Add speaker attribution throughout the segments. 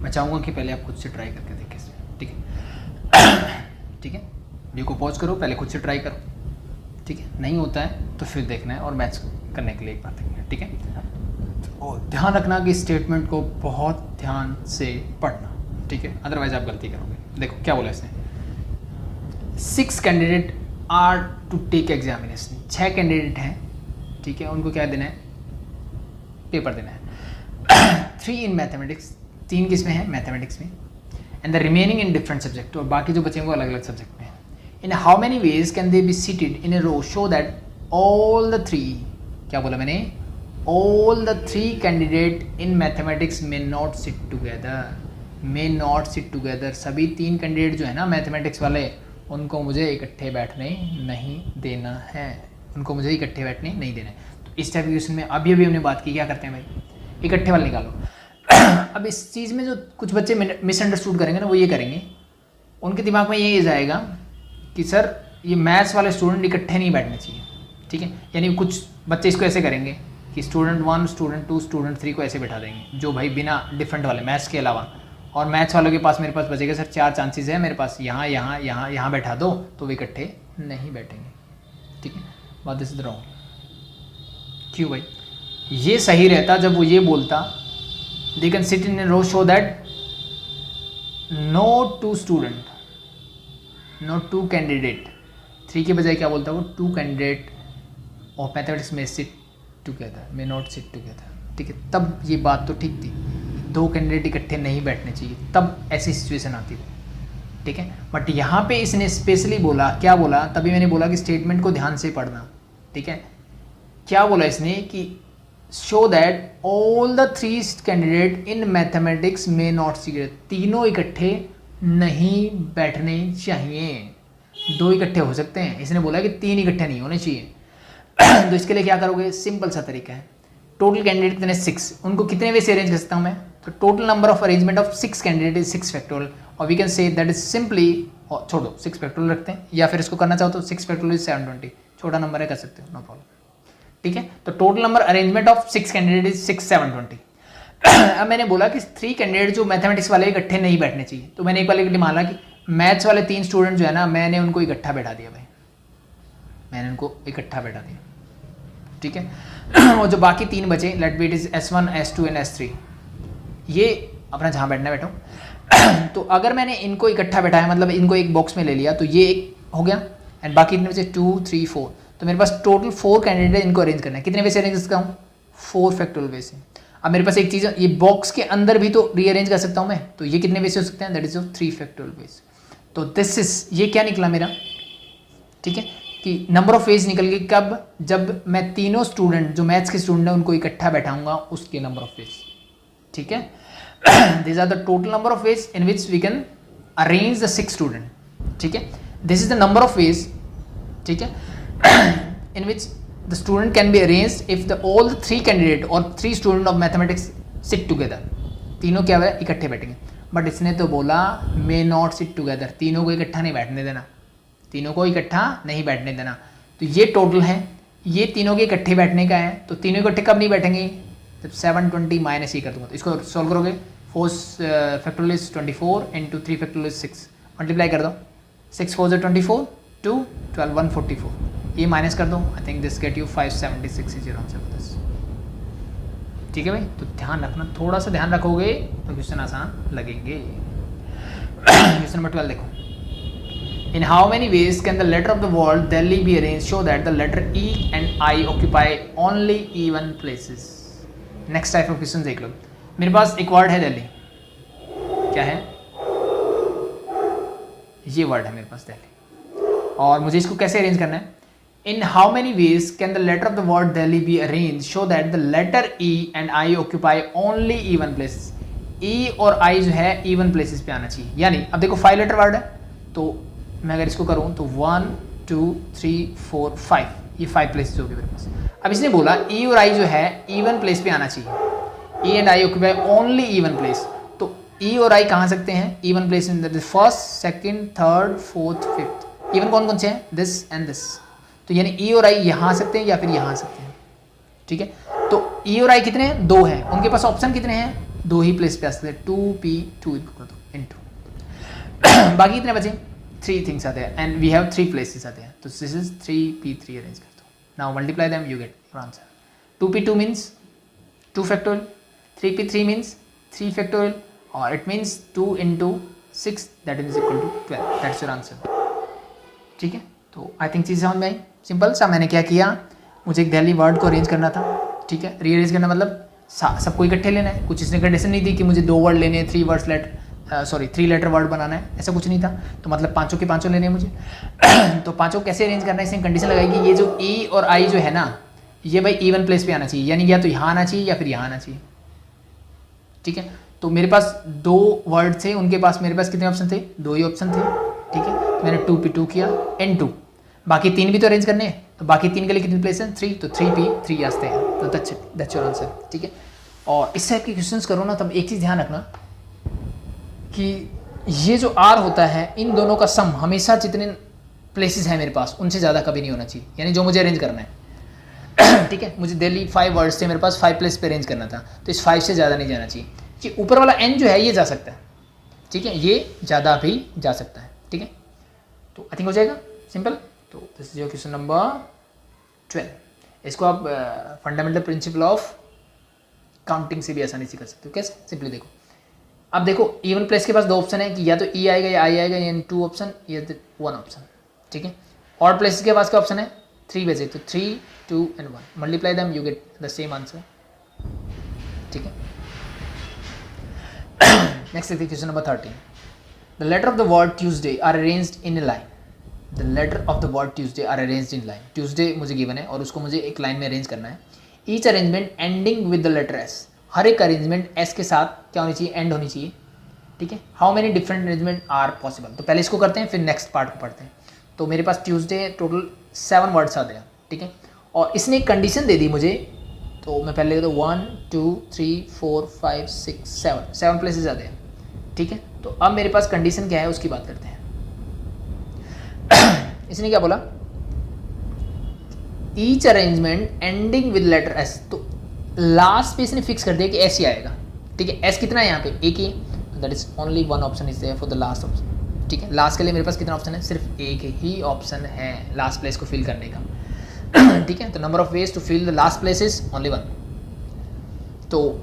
Speaker 1: मैं चाहूँगा कि पहले आप खुद से ट्राई करके देखें इसमें, ठीक है? ठीक है, वीडियो को पॉज करो, पहले खुद से ट्राई करो, ठीक है? नहीं होता है तो फिर देखना है और मैच करने के लिए एक बार देखना है, ठीक है? और ध्यान रखना कि स्टेटमेंट को बहुत ध्यान से पढ़ना, ठीक है? अदरवाइज आप गलती करोगे। देखो क्या बोला इसने, 6 candidate are to take examination, 6 candidate हैं, ठीक है? उनको क्या देना है, पेपर देना है। 3 इन मैथमेटिक्स, 3 किस में है, मैथमेटिक्स में, and the remaining in different subject, और बाकी जो बचे हैं वो अलग अलग सब्जेक्ट में है। In how many ways can they be seated in a row so that all the 3, क्या बोला मैंने, all the 3 candidate in mathematics may not sit together, may not sit together, सभी 3 कैंडिडेट जो है ना मैथमेटिक्स वाले, उनको मुझे इकट्ठे बैठने नहीं देना है, उनको मुझे इकट्ठे बैठने नहीं देना है। तो इस टाइप की क्वेश्चन में अभी हमने बात की, क्या करते हैं भाई, इकट्ठे वाले निकालो। अब इस चीज़ में जो कुछ बच्चे मिसअंडरस्टूड करेंगे ना, वो ये करेंगे, उनके दिमाग में ये जाएगा कि सर ये मैथ्स वाले स्टूडेंट इकट्ठे नहीं बैठने चाहिए, ठीक है? यानी कुछ बच्चे इसको ऐसे करेंगे कि स्टूडेंट 1, स्टूडेंट 2, स्टूडेंट 3 को ऐसे बैठा देंगे, जो भाई बिना डिफरेंट वाले मैथ्स के अलावा, और मैथ्स वालों के पास मेरे पास बचेगा सर 4 चांसेस है मेरे पास, यहाँ यहाँ यहाँ यहाँ बैठा दो, तो वो इकट्ठे नहीं बैठेंगे, ठीक है? बात दिस इज रॉन्ग। क्यों भाई? ये सही रहता जब वो ये बोलता, they can sit in a row so that no 2 student, no 2 candidate, 3 के बजाय क्या बोलता है वो, 2 कैंडिडेट ऑफ मैथमेटिक्स में sit together, may not sit together, ठीक है? तब ये बात तो ठीक थी, 2 कैंडिडेट इकट्ठे नहीं बैठने चाहिए, तब ऐसी सिचुएशन आती है, ठीक है? बट यहाँ पे इसने स्पेशली बोला, क्या बोला, तभी मैंने बोला कि स्टेटमेंट को ध्यान से पढ़ना, ठीक है? क्या बोला इसने कि show that all the 3 candidate in mathematics में नॉट सीट, तीनों इकट्ठे नहीं बैठने चाहिए, 2 इकट्ठे हो सकते हैं, इसने बोला कि 3 इकट्ठे नहीं होने चाहिए। तो इसके लिए क्या करोगे, सिंपल सा तरीका है, टोटल कैंडिडेट कितने 6, उनको कितने वे से अरेंज कर सकता हूँ मैं, तो total number of arrangement of 6 candidate is 6 factorial, और we can say that is simply, छोड़ो 6 फैक्टोरियल रखते हैं, या फिर इसको करना चाहो तो 6 फैक्टोरियल इज 720, छोटा नंबर है, कर सकते हो, नो प्रॉब्लम, ठीक है? तो total number arrangement of 6 candidate is 6 720। अब मैंने बोला कि 3 कैंडिडेट जो मैथमेटिक्स वाले इकट्ठे नहीं बैठने चाहिए, तो मैंने एक बार माना कि मैथ्स वाले 3 स्टूडेंट जो है ना, मैंने उनको इकट्ठा बैठा दिया भाई, मैंने उनको इकट्ठा बैठा दिया, ठीक है? और जो बाकी 3 बचे, let be it is S1, S2 and S3, ये अपना जहाँ बैठना बैठो। तो अगर मैंने इनको इकट्ठा बैठाया, मतलब इनको एक बॉक्स में ले लिया, तो ये एक हो गया, एंड बाकी इतने बचे 2, 3, 4, तो मेरे पास टोटल 4 कैंडिडेट है, इनको अरेंज करना है, कितने वे से अरेंज कर सकता हूँ, 4 फैक्टोरियल वे से। अब मेरे पास एक चीज़, ये बॉक्स के अंदर भी तो रीअरेंज कर सकता हूँ मैं, तो ये कितने वे से हो सकते हैं, दैट इज 3 फैक्टोरियल वेज। तो दिस इज, ये क्या निकला मेरा, ठीक है, कि नंबर ऑफ वेज निकल गई कब, जब मैं तीनों स्टूडेंट जो मैथ्स के स्टूडेंट हैं उनको इकट्ठा बैठाऊंगा, उसके नंबर ऑफ वेज, ठीक है? This are the total number of ways in which we can arrange the 6 student, ठीक है? This is the number of ways, ठीक है, in which the student can be arranged if the all the 3 candidate or 3 student of mathematics sit together, तीनों क्या है, इकट्ठे बैठेंगे। But इसने तो बोला मे नॉट सिट टुगेदर, तीनों को इकट्ठा नहीं बैठने देना, तीनों को इकट्ठा नहीं बैठने देना। तो ये टोटल है, ये तीनों के इकट्ठे बैठने का है, तो तीनों इकट्ठे कब नहीं बैठेंगे, जब 720 माइनस ये कर दूंगा। तो इसको सॉल्व करोगे, 4 factorial is 24 into 3 factorial is 6, multiply कर दो, 6 4 24, 2 12 144, ये माइनस कर दो, I think this get you 576 is your answer for this, ठीक है भाई? तो ध्यान रखना, थोड़ा सा ध्यान रखोगे तो क्वेश्चन आसान लगेंगे। क्वेश्चन नंबर 12 देखो, in how many ways can the letter of the word Delhi be arrange show that the letter E and I occupy only even places. Next type of question देख लो, मेरे पास एक वर्ड है दिल्ली, क्या है, ये वर्ड है मेरे पास दिल्ली, और मुझे इसको कैसे अरेंज करना है, in how many ways can the letter of the word Delhi be arrange show that the letter E and I occupy only even places. E और I जो है इवन प्लेसेस पे आना चाहिए, यानी अब देखो 5 लेटर वर्ड है, तो मैं अगर इसको करूँ तो 1 2 3 4 5, ये 5 प्लेसेस होगी मेरे पास। अब इसने बोला E और I जो है इवन प्लेस पे आना चाहिए, E and I occupy only even place, तो E और I कहाँ सकते हैं इवन प्लेस में, first second third fourth fifth, even कौन कौन से हैं, दिस एंड दिस, तो यानी E और I यहाँ आ सकते हैं या फिर यहाँ आ सकते हैं, ठीक है? तो E और I कितने हैं, 2 हैं, उनके पास ऑप्शन कितने हैं, दो ही प्लेस पे आ सकते हैं, 2p2 कर दो इनटू बाकी कितने बचे 3 थिंग्स आते हैं एंड वी हैव 3 प्लेसेस आते हैं, तो दिस इज 3p3 अरेंज कर दो, now multiply them you get your answer. 2p2 means 2 factorial, 3p3 means 3 factorial और it means 2 into 6 that is equal to 12, that's your answer. ठीक है, तो I think चीज़ समझ में आई। सिंपल सा मैंने क्या किया, मुझे एक दिल्ली वर्ड को अरेंज करना था। ठीक है, रीअरेंज करना मतलब सबको इकट्ठे लेना है, कुछ इसने कंडीशन नहीं दी कि मुझे 2 वर्ड लेने हैं, 3 लेटर वर्ड बनाना है, ऐसा कुछ नहीं था। तो मतलब पांचों के पांचों लेने हैं मुझे तो पांचों कैसे अरेंज करना है, इसने कंडीशन लगाई कि ये जो ई और आई जो है ना, ये भाई इवन प्लेस पे आना चाहिए, यानी या तो यहाँ आना चाहिए या फिर यहाँ आना चाहिए। ठीक है, तो मेरे पास 2 वर्ड थे, उनके पास मेरे पास कितने ऑप्शन थे, 2 ही ऑप्शन थे। ठीक है, तो मैंने 2p2 किया n2, बाकी 3 भी तो अरेंज करने हैं, तो बाकी 3 के लिए कितनी प्लेस है 3, तो 3p3 आते हैं, तो दैट्स योर आंसर। ठीक है, और इस टाइप के क्वेश्चंस करो ना, तब एक चीज़ ध्यान रखना कि ये जो r होता है, इन दोनों का सम हमेशा जितने प्लेसेस हैं मेरे पास उनसे ज़्यादा कभी नहीं होना चाहिए, यानी जो मुझे अरेंज करना है। ठीक है, मुझे दिल्ली 5 वर्ड्स थे, मेरे पास 5 प्लेस पे अरेंज करना था, तो इस 5 से ज़्यादा नहीं जाना चाहिए। कि ऊपर वाला n जो है ये जा सकता है, ठीक है, ये ज़्यादा भी जा सकता है। ठीक है, तो आई थिंक हो जाएगा सिंपल। तो this is your question number 12। इसको आप फंडामेंटल प्रिंसिपल ऑफ काउंटिंग से भी आसानी से कर सकते हो। कैसे, सिंपली देखो, अब देखो इवन प्लेस के पास 2 ऑप्शन है कि या तो ई आएगा या आई आएगा, या 2 ऑप्शन या 1 ऑप्शन। ठीक है, ऑड प्लेस के पास क्या ऑप्शन है 3 बजे, तो 3, 2 and 1 multiply them you get the same answer. ठीक है, नेक्स्ट देखिए question number 13। The letter of the word Tuesday are arranged in a line. The letter of the word Tuesday are arranged in line. Tuesday मुझे given है और उसको मुझे एक line में अरेंज करना है। Each arrangement ending with the letter S. हर एक अरेंजमेंट एस के साथ क्या होनी चाहिए, एंड होनी चाहिए। ठीक है, how many different arrangement are possible. तो पहले इसको करते हैं, फिर नेक्स्ट पार्ट को पढ़ते हैं। तो मेरे पास ट्यूसडे टोटल 7 वर्ड्स आते हैं। ठीक है, और इसने एक कंडीशन दे दी मुझे, तो मैं पहले लिखता हूँ 1 2 3 4 5 6 7 प्लेसेस आते हैं। ठीक है, तो अब मेरे पास कंडीशन क्या है उसकी बात करते हैं। इसने क्या बोला, each arrangement ending with letter S. तो लास्ट पे इसने फिक्स कर दिया कि एस ही आएगा। ठीक है, एस कितना है यहाँ पे, एक ही, that is only 1 option is there for the last option. ठीक है, लास्ट के लिए मेरे पास कितना ऑप्शन है, सिर्फ एक ही ऑप्शन है लास्ट प्लेस को फिल करने का। ठीक है, तो number of ways to fill the last place is only 1। तो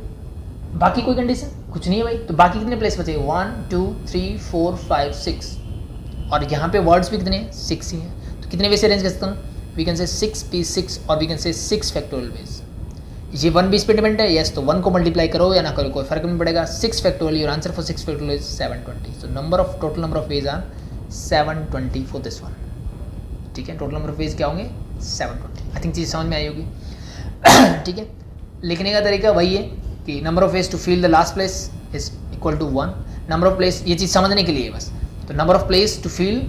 Speaker 1: बाकी कोई कंडीशन कुछ नहीं है भाई। तो बाकी कितने प्लेस बचे, 1 2 3 4 5 6, और यहाँ पे वर्ड्स भी कितने हैं, 6 ही हैं। तो कितने वे से अरेंज कर सकता हूँ, वी कैन से 6p6 और we can say 6 factorial ways. ये 1 भी इस पे डिपेंड है, यस, तो 1 को मल्टीप्लाई करो या ना करो कोई फर्क नहीं पड़ेगा। 6 factorial, your answer for 6 factorial is 720। So total number of ways are 720 for this one. ठीक है, टोटल नंबर ऑफ वेज क्या होंगे 720। आई थिंक चीज़ समझ में आई होगी। ठीक है, लिखने का तरीका वही है कि number of ways to fill the last place is equal to 1। Number of place, ये चीज़ समझने के लिए बस, तो number of place to fill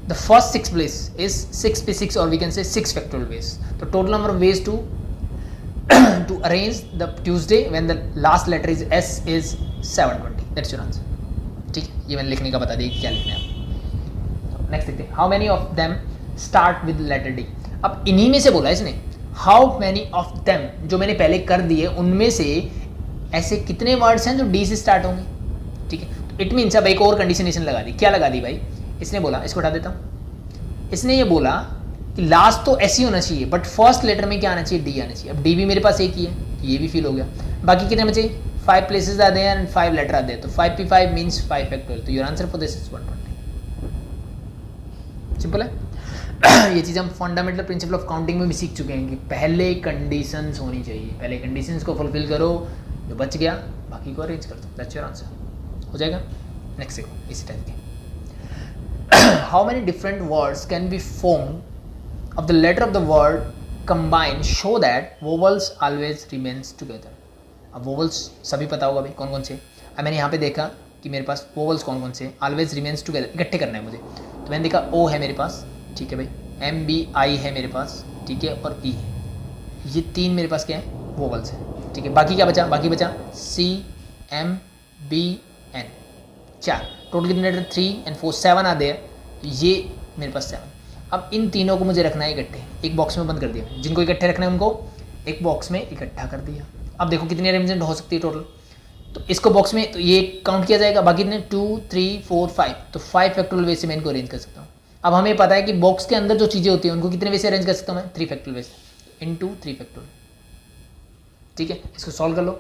Speaker 1: the first 6 place is 6p6 और we can say 6 factorial ways. तो total number of ways to arrange the Tuesday when the last letter is S is 720। That's your answer. ठीक है, ये मैंने लिखने का बता दिया कि क्या लिखना है। नेक्स्ट देखते हैं, how many of them start with letter D. अब इन्हीं में से बोला इसने, हाउ मेनी ऑफ देम, जो मैंने पहले कर दिए उनमें से ऐसे कितने वर्ड्स हैं जो डी से स्टार्ट होंगे। ठीक है, तो इट मीन्स अब एक और कंडीशन इसने लगा दी। क्या लगा दी भाई, इसने बोला, इसको हटा देता हूँ, इसने ये बोला कि लास्ट तो ऐसे ही होना चाहिए बट फर्स्ट लेटर में क्या आना चाहिए, डी आना चाहिए। अब डी भी मेरे पास एक ही है, ये भी फिल हो गया। बाकी कितने बचे, 5 प्लेसेस आते हैं एंड 5 लेटर आते हैं, तो 5p5 मीन्स 5 फैक्टोरियल। तो your answer for this is 120। Simple है। ये चीज़ हम फंडामेंटल प्रिंसिपल ऑफ काउंटिंग में भी सीख चुके हैं कि पहले कंडीशंस होनी चाहिए, पहले कंडीशंस को फुलफिल करो, जो बच गया बाकी को अरेंज कर दो। That's your answer. हो जाएगा। नेक्स्ट देखो इसी टाइप के, how many different words can be form of the letter of the word combine so that vowels always remains together. अब वोवल्स सभी पता होगा भाई कौन कौन से। अब मैंने यहाँ पे देखा कि मेरे पास वोवल्स कौन कौन से, ऑलवेज रिमेन्स टुगेदर इकट्ठे करना है मुझे। तो मैंने देखा ओ है मेरे पास, ठीक है भाई, MBI है मेरे पास, ठीक है, और E है। ये 3 मेरे पास क्या है, वोवल्स है। ठीक है, बाकी क्या बचा, बाकी बचा CMBN 4। टोटल कितने लेटर, 3 and 4, 7 आ गए। तो ये मेरे पास 7। अब इन तीनों को मुझे रखना है इकट्ठे, एक बॉक्स में बंद कर दिया। जिनको इकट्ठे रखना है उनको एक बॉक्स में इकट्ठा कर दिया। अब देखो कितनी अरेंजमेंट हो सकती है टोटल। तो इसको बॉक्स में तो ये काउंट किया जाएगा, बाकी कितने 2 3 4 5, तो 5 फैक्टोरियल वे से मैं इनको अरेंज कर सकता हूँ। अब हमें पता है कि बॉक्स के अंदर जो चीज़ें होती हैं उनको कितने वे से अरेंज कर सकता हूँ मैं, 3 फैक्टोरियल वे से, इनटू 3 फैक्टोरियल। ठीक है, इसको सॉल्व कर लो।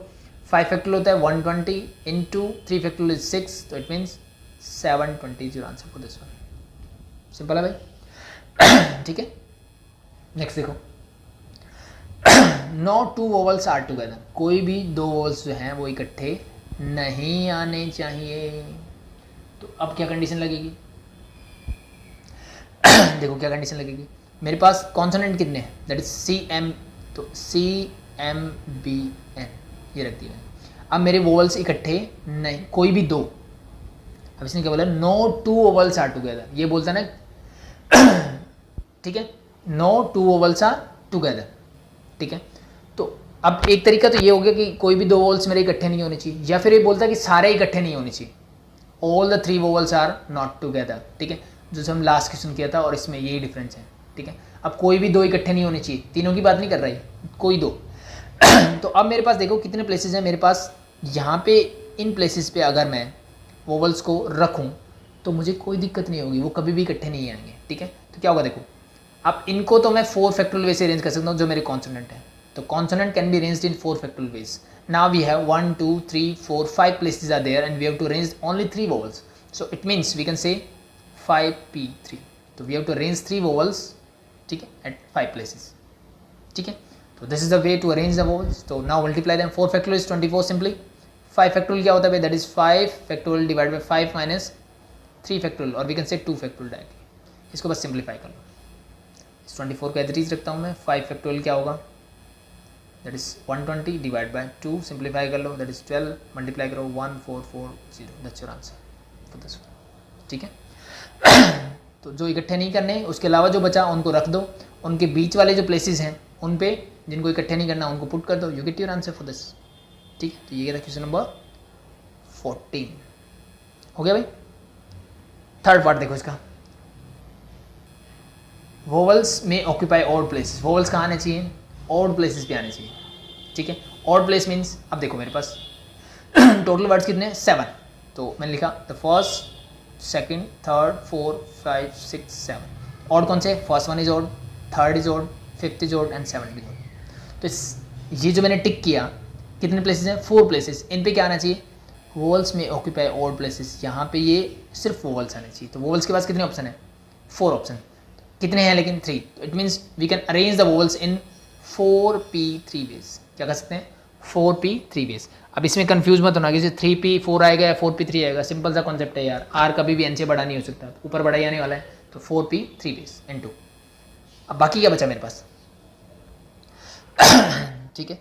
Speaker 1: 5 फैक्टोरियल होता है 120 इंटू 3 फैक्टोरियल इज 6, तो it means 720 your answer for this one. Simple है भाई। ठीक है, नेक्स्ट देखो। No two vowels are together, कोई भी दो वोवल्स जो हैं वो इकट्ठे नहीं आने चाहिए। तो अब क्या कंडीशन लगेगी? देखो क्या कंडीशन लगेगी, मेरे पास कॉन्सोनेंट कितने हैं, दैट इज सी एम, तो सी एम बी एन ये रख दिया। अब मेरे वोवल्स इकट्ठे नहीं, कोई भी दो, अब इसने क्या बोला, no two vowels are together, ये बोलता है ना। ठीक है, no two vowels are together. ठीक है, तो अब एक तरीका तो ये हो गया कि कोई भी दो वोवल्स मेरे इकट्ठे नहीं होने चाहिए, या फिर ये बोलता है कि सारे इकट्ठे नहीं होने चाहिए, all the 3 vowels are not together. ठीक है, जो हम लास्ट क्वेश्चन किया था और इसमें यही डिफरेंस है। ठीक है, अब कोई भी दो इकट्ठे नहीं होने चाहिए, तीनों की बात नहीं कर रही, कोई दो। तो अब मेरे पास देखो कितने प्लेसेस हैं मेरे पास, यहाँ पे इन प्लेसेस पे अगर मैं वोवल्स को रखूँ तो मुझे कोई दिक्कत नहीं होगी, वो कभी भी इकट्ठे नहीं आएंगे। ठीक है, तो क्या होगा देखो, अब इनको तो मैं 4 फैक्टोरियल वे से अरेंज कर सकता हूँ जो मेरे कॉन्सोनेंट है, तो consonant can be arranged in 4 factorial ways. Now we have 1 2 3 4 5 places are there and we have to arrange only 3 vowels, so it means we can say 5p3, तो we have to arrange 3 vowels, ठीक है, at 5 places. ठीक है, तो this is the way to arrange the vowels. तो now multiply them, 4 factorial is 24 simply, 5 factorial क्या होता है, that is 5 factorial divide bye 5 minus 3 factorial, और we can say 2 factorial directly. इसको बस सिंप्लीफाई कर लो, 24 को एज इट इज रखता हूँ मैं, 5 फैक्टोरियल क्या होगा, that is 120 divide by 2, simplify कर लो, दैट इज 12, मल्टीप्लाई करो 1440, that's your answer for this one. ठीक है, तो जो इकट्ठे नहीं करने, उसके अलावा जो बचा उनको रख दो, उनके बीच वाले जो प्लेसेस हैं उन पे जिनको इकट्ठे नहीं करना उनको पुट कर दो, you get your answer for this. ठीक है, तो ये था क्वेश्चन नंबर 14। हो गया भाई। थर्ड पार्ट देखो इसका, वोवल्स में ऑक्यूपाई ऑड प्लेसेस, वोवल्स कहाँ आने चाहिए, ऑड प्लेसेस पे आने चाहिए। ठीक है, ऑड प्लेस मीन्स, अब देखो मेरे पास टोटल वर्ड्स कितने हैं, 7, तो मैंने लिखा the first second third 4 5 6 7, odd कौन से, first one is odd, third is odd, fifth is odd and seventh is odd. तो ये जो मैंने टिक किया, कितने प्लेसेस हैं, 4 प्लेसेस, इन पे क्या आना चाहिए, वोवल्स में ऑक्यूपाई ऑड प्लेसेस, यहाँ पे ये सिर्फ वोवल्स आने चाहिए। तो वोवल्स के पास कितने ऑप्शन है, 4 ऑप्शन, कितने हैं लेकिन 3, तो it means we can arrange the vowels in 4p3 ways. क्या कर सकते हैं, 4p3 वेज। अब इसमें कंफ्यूज मत होना कि 3p4 आएगा या 4p3 आएगा, सिंपल सा कॉन्सेप्ट है यार, r कभी भी n से बड़ा नहीं हो सकता, ऊपर बड़ा ही आने वाला है, तो 4p3 वेज इनटू। अब बाकी क्या बचा मेरे पास, ठीक है,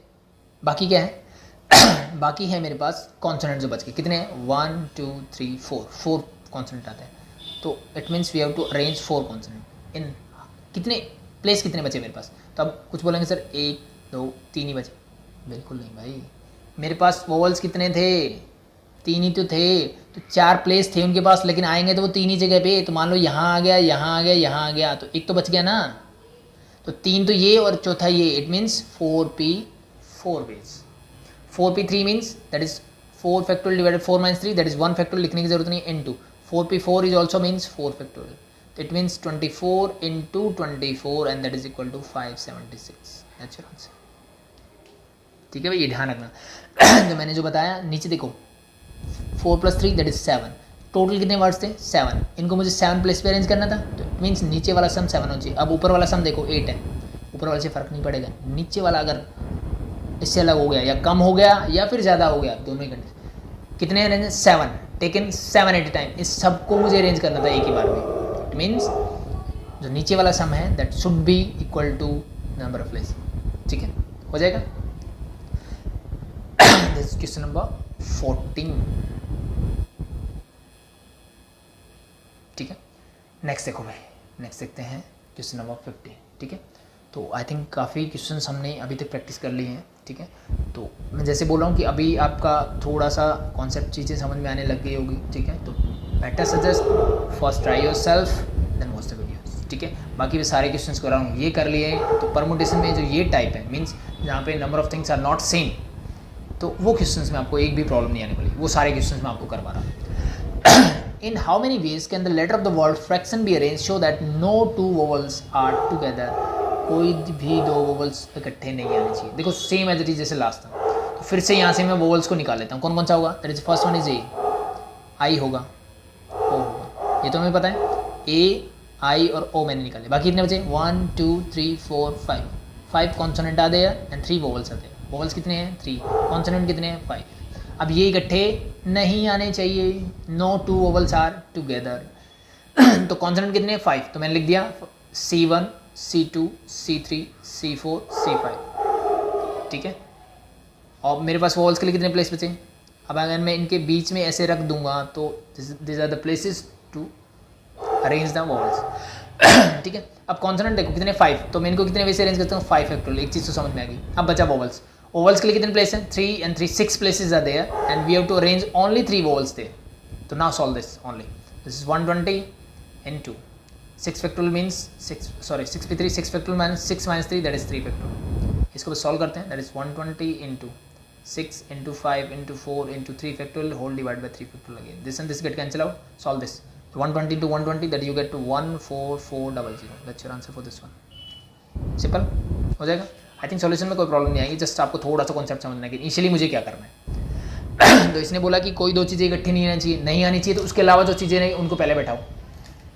Speaker 1: बाकी क्या है, बाकी है मेरे पास कॉन्सोनेंट जो बच गए, कितने हैं, 1 2 3 4 कॉन्सोनेंट आते हैं, तो it means we have to arrange 4 consonant in कितने प्लेस, कितने बचे मेरे पास। तो अब कुछ बोलेंगे सर 1 2 3 ही बचे, बिल्कुल नहीं भाई, मेरे पास वोवल्स कितने थे, 3 ही तो थे, तो 4 प्लेस थे उनके पास, लेकिन आएंगे तो वो 3 ही जगह पे, तो मान लो यहाँ आ गया, यहाँ आ गया, यहाँ आ गया, तो एक तो बच गया ना, तो 3 तो ये और चौथा ये, it means 4p4 ways. 4p3 means that is 4 factorial divided 4 minus 3, that is 1 factorial, लिखने की जरूरत नहीं, into 4p4 is also means 4 factorial, तो it means 24 into 24 and that is equal to 576, that's your answer. ठीक है भाई, ये ध्यान रखना। जो मैंने जो बताया नीचे देखो, 4 + 3 दैट इज 7, टोटल कितने वर्ड्स थे, 7, इनको मुझे 7 प्लेस पे अरेंज करना था, तो इट मीन्स नीचे वाला सम 7 होना चाहिए। अब ऊपर वाला सम देखो 8 है, ऊपर वाले से फ़र्क नहीं पड़ेगा, नीचे वाला अगर इससे अलग हो गया या कम हो गया या फिर ज़्यादा हो गया, दोनों ही कंडीशन। कितने arrange, 7, taken 7 at a time, इस सबको मुझे अरेंज करना था एक ही बार में, इट मीन्स जो नीचे वाला सम है that should be equal to number of place. ठीक है, हो जाएगा। This is question number 14। ठीक है, नेक्स्ट देखो भाई, नेक्स्ट देखते हैं क्वेश्चन नंबर 15। ठीक है, तो आई थिंक काफ़ी क्वेश्चंस हमने अभी तक प्रैक्टिस कर ली हैं। ठीक है, तो मैं जैसे बोल रहा हूँ कि अभी आपका थोड़ा सा कॉन्सेप्ट चीज़ें समझ में आने लग गई होगी। ठीक है, तो better suggest first try yourself then watch the videos. ठीक है, बाकी भी सारे क्वेश्चंस को अराउंड ये कर लिए। तो परमुटेशन में जो ये टाइप है, मीन्स जहाँ पे number of things are not same, तो वो क्वेश्चंस में आपको एक भी प्रॉब्लम नहीं आने वाली, वो सारे क्वेश्चंस मैं आपको करवा रहा हूँ। In how many ways can the letter of the word fraction be arrange show that no two vowels are together, कोई भी दो वोवल्स इकट्ठे नहीं आने चाहिए। देखो सेम एज इट इज जैसे लास्ट था, तो फिर से यहाँ से मैं वोवल्स को निकाल लेता हूँ। कौन कौन सा होगा? That is first one is A, I होगा, ओ होगा, ये तो हमें पता है। ए, आई और ओ मैंने निकाले। बाकी कितने बचे? 1 2 3 4 5 कॉन्सोनेंट आ गया एंड 3 वोवल्स आते हैं। वोवल्स कितने हैं? 3। कॉन्सोनेंट कितने हैं? 5। अब ये इकट्ठे नहीं आने चाहिए, no two vowels are together. तो कॉन्सोनेंट कितने हैं? 5। तो मैंने लिख दिया C1 C2 C3 C4 C5, ठीक है। और मेरे पास वोवल्स के लिए कितने प्लेस बचे? अब अगर मैं इनके बीच में ऐसे रख दूंगा तो this are the places to arrange the vowels, ठीक है। अब कॉन्सोनेंट देखो कितने? 5। तो मैं इनको कितने वैसे अरेंज करता हूँ? 5 फैक्टोरियल। एक चीज़ तो समझ में आ गई। अब बचा वोवल्स। वोवल्स के लिए कितने प्लेस हैं? 3 and 3 6 places are there and we have to arrange only 3 vowels there. So now solve this only. This is 120 into 6 factorial means 6 पे 3 6 factorial minus 6 minus 3 that is 3 factorial. इसको बस solve करते हैं। that is 120 into 6 into 5 into 4 into 3 factorial whole divided by 3 factorial again. This and this get cancel out. Solve this. 120 into 120 that you get to 14400. That's your answer for this one. Simple हो जाएगा। I think solution में कोई problem नहीं आएगी, just आपको थोड़ा सा concept समझना है कि इनिशियली मुझे क्या करना है। तो इसने बोला कि कोई दो चीज़ें इकट्ठी नहीं आनी चाहिए, नहीं आनी चाहिए तो उसके अलावा जो चीज़ें नहीं उनको पहले बैठाओ,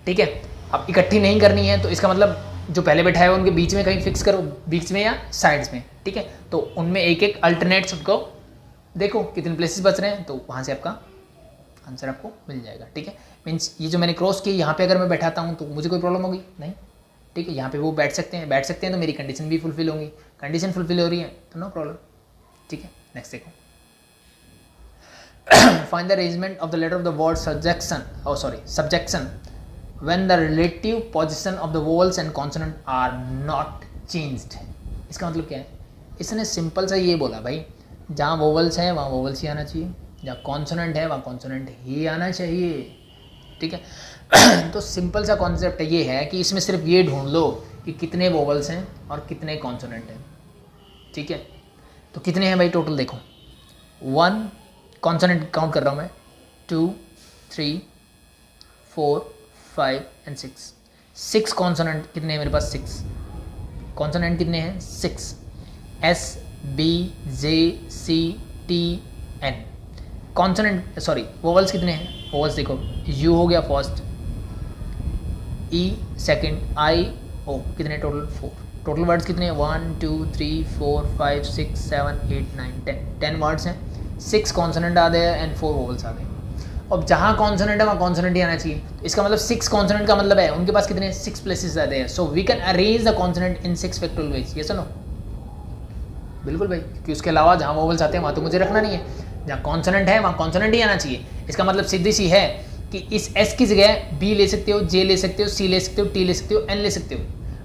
Speaker 1: ठीक है। अब इकट्ठी नहीं करनी है तो इसका मतलब जो पहले बैठा है उनके बीच में कहीं फिक्स करो, बीच में या साइड्स में, ठीक है। तो उनमें एक एक अल्टरनेट्स को देखो कितने प्लेसेस बच रहे हैं, तो वहाँ से आपका आंसर आपको मिल जाएगा, ठीक है। मीन्स ये जो मैंने क्रॉस किया यहाँ पे अगर मैं बैठाता हूँ तो मुझे कोई प्रॉब्लम होगी नहीं, ठीक है। यहाँ पे वो बैठ सकते हैं तो मेरी कंडीशन भी फुलफिल होंगी। कंडीशन फुलफिल हो रही है तो नो प्रॉब्लम, ठीक है। नेक्स्ट देखो, find the arrangement of the letter of the word subjection when the relative position of the vowels and consonant are not changed. इसका मतलब क्या है? इसने सिंपल सा ये बोला भाई, जहाँ वोवल्स है वहाँ वोवल्स ही आना चाहिए, जहाँ कॉन्सोनेंट है वहाँ कॉन्सोनेंट ही आना चाहिए, ठीक है। तो सिंपल सा कॉन्सेप्ट ये है कि इसमें सिर्फ ये ढूंढ लो कि कितने वोवल्स हैं और कितने कॉन्सोनेंट हैं, ठीक है। तो कितने हैं भाई टोटल? देखो 1 कॉन्सोनेंट काउंट कर रहा हूँ मैं, 2 3 4 5 एंड 6 कॉन्सोनेंट कितने हैं मेरे पास? 6 कॉन्सोनेंट कितने हैं? 6 S B J C T N। Consonant vowels कितने हैं? वोवल्स देखो U हो गया first, E second, I O, कितने टोटल? 4। टोटल वर्ड्स कितने हैं? 1 2 3 4 5 6 7 8 9 10 वर्ड्स हैं। 6 कॉन्सोनेंट आ गए एंड 4 वोवल्स आ गए। अब जहाँ कॉन्सोनेंट है वहाँ कॉन्सोनेंट ही आना चाहिए। तो इसका मतलब 6 कॉन्सोनेंट का मतलब है उनके पास कितने? 6 प्लेसेस आ गए। So we can arrange the consonant in 6 factorial ways. ये सुनो बिल्कुल भाई, क्योंकि उसके अलावा जहाँ वोवल्स आते हैं वहाँ तो मुझे रखना नहीं है। जहाँ कॉन्सोनेंट है वहाँ कॉन्सोनेंट ही आना चाहिए। इसका मतलब सीधी सी है कि इस S की जगह B ले सकते हो, J ले सकते हो, C ले सकते हो, T ले सकते हो, N ले सकते हो,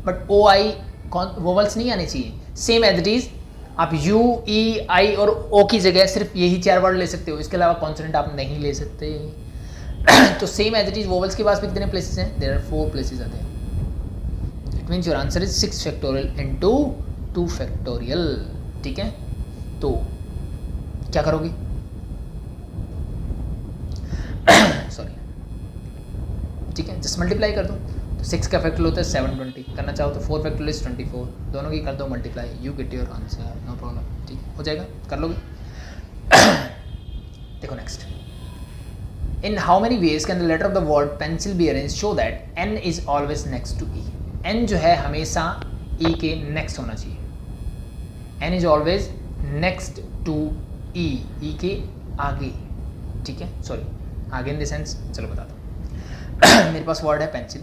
Speaker 1: बट O I वोवल्स नहीं आने चाहिए। सेम एज इट इज आप U E I और O की जगह सिर्फ यही 4 वर्ड ले सकते हो, इसके अलावा कॉन्सोनेंट आप नहीं ले सकते। तो same as it is vowels के पास भी कितने प्लेसेस हैं? देयर आर 4 प्लेसेस आते हैं। It means your answer is 6 factorial into 2 factorial, ठीक है। तो क्या करोगे? सॉरी, ठीक है, जस्ट मल्टीप्लाई कर दो। तो 6 का फैक्टोरियल होता है 720, करना चाहो तो 4 फैक्टोरियल इज 24, दोनों की कर दो multiply, you get your answer, no problem, ठीक हो जाएगा, कर लोगे। देखो next, in how many ways can the letter of the word pencil be arrange show that N is always next to E। N जो है हमेशा E के नेक्स्ट होना चाहिए। N is always next to E, E के आगे, ठीक है। सॉरी आगे इन द सेंस, चलो बताता हूँ। मेरे पास वर्ड है पेंसिल,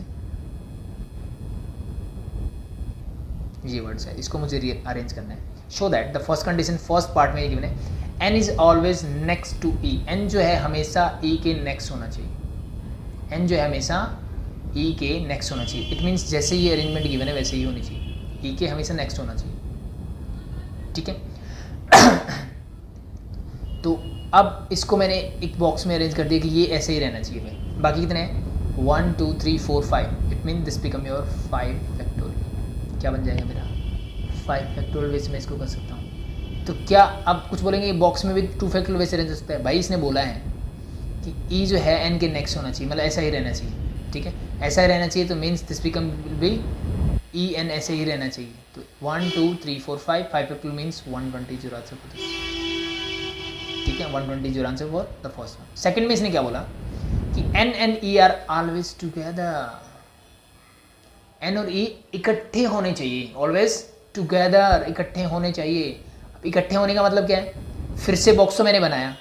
Speaker 1: ये वर्ड्स है, इसको मुझे अरेंज करना है। Show that the first condition first part में ये गिवन है, N is always next to E। N जो है हमेशा E के नेक्स्ट होना चाहिए। N जो है हमेशा E के नेक्स्ट होना चाहिए। इट मीन्स जैसे ये अरेंजमेंट गिवन है वैसे ही होनी चाहिए, E के हमेशा नेक्स्ट होना चाहिए, ठीक है। तो अब इसको मैंने एक बॉक्स में अरेंज कर दिया कि ये ऐसे ही रहना चाहिए भाई। बाकी कितने हैं? 1 2 3 4 5। It mean this become your 5 factorial. क्या बन जाएगा मेरा? 5 फैक्टोरियल वेज में इसको कर सकता हूँ। तो क्या अब कुछ बोलेंगे बॉक्स में भी टू फैक्टोरियल वैसे अरेंज हो सकता है? भाई इसने बोला है कि ई जो है एन के नेक्स्ट होना चाहिए, मतलब ऐसा ही रहना चाहिए, ठीक है, ऐसा ही रहना चाहिए, तो means this become will be E N ऐसे ही रहना चाहिए। तो 1 2 3 4 5 फैक्टोरियल मीन्स 120 जो आंसर फॉर दिस, ठीक है, 120 जो answer for the first one. Second में इसने क्या बोला कि N and E are always together, एन और ई इकट्ठे होने चाहिए, ऑलवेज टुगेदर, इकट्ठे होने चाहिए। इकट्ठे होने का मतलब क्या है? फिर से बॉक्स तो मैंने बनाया,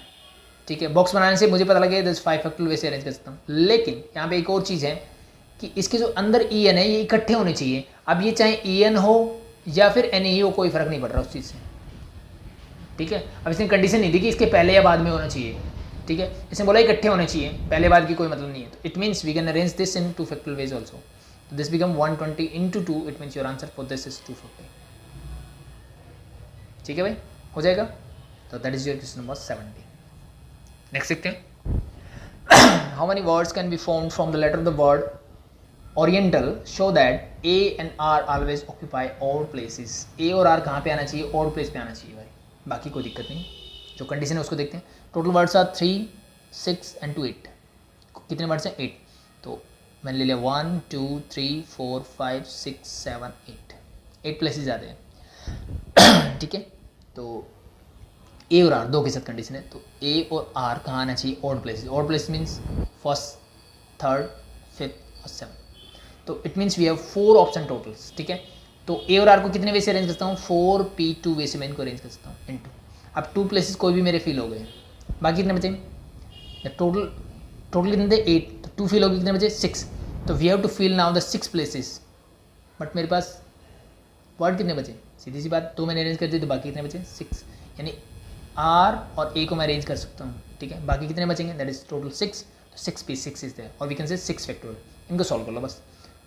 Speaker 1: ठीक है, बॉक्स बनाने से मुझे पता लगे 5 फैक्टोरियल वैसे अरेंज कर सकता हूँ, लेकिन यहाँ पे एक और चीज़ है कि इसके जो अंदर ई एन है ये इकट्ठे होने चाहिए। अब ये चाहे ई एन हो या फिर एन ई हो, कोई फर्क नहीं पड़ रहा उस चीज़ से, ठीक है। अब इसने कंडीशन नहीं दी कि इसके पहले या बाद में होना चाहिए, ठीक है, इसने बोला इकट्ठे होने चाहिए, पहले बाद की कोई मतलब नहीं है। तो it means we can arrange this in 2 factorial ways also. This become 120 into 2, it means your answer for this is 240, ठीक है भाई, हो जाएगा। तो that is your question number 70। Next देखते हैं। How many words can be formed from the letter of the word oriental show that A and R always occupy all places. A और R कहाँ पे आना चाहिए? ऑल प्लेस पे आना चाहिए भाई, बाकी कोई दिक्कत नहीं। जो कंडीशन है उसको देखते हैं। Total words are 3 6 and 2 8। कितने वर्ड्स हैं? 8। तो मैंने ले लिया 1 2 3 4 5 6 7 8 प्लेसेस आते हैं, ठीक है। तो ए और आर दो के साथ कंडीशन है, तो ए और आर कहाँ आना चाहिए? Odd places. Odd place means first, third, fifth और सेवन। तो it means we have 4 option totals, ठीक है। तो ए और आर को कितने वे से अरेंज करता हूँ? 4p2 वे से मैं इनको अरेंज कर सकता हूँ इनटू। अब 2 प्लेसेस कोई भी मेरे फिल हो गए, बाकी कितने बचे? टोटल कितने थे? 8। तो 2 फिल हो गए, कितने बचे? 6। तो we have to fill now the 6 places, but मेरे पास वर्ड कितने बचे? सीधी सी बात, 2 मैंने अरेंज कर दिए, तो बाकी कितने बचे? 6। यानी आर और ए को मैं अरेंज कर सकता हूँ, ठीक है। बाकी कितने बचेंगे? That is total 6। तो 6p6 इज देयर, और वी कैन से 6 फैक्टोरियल। इनको सॉल्व कर लो बस।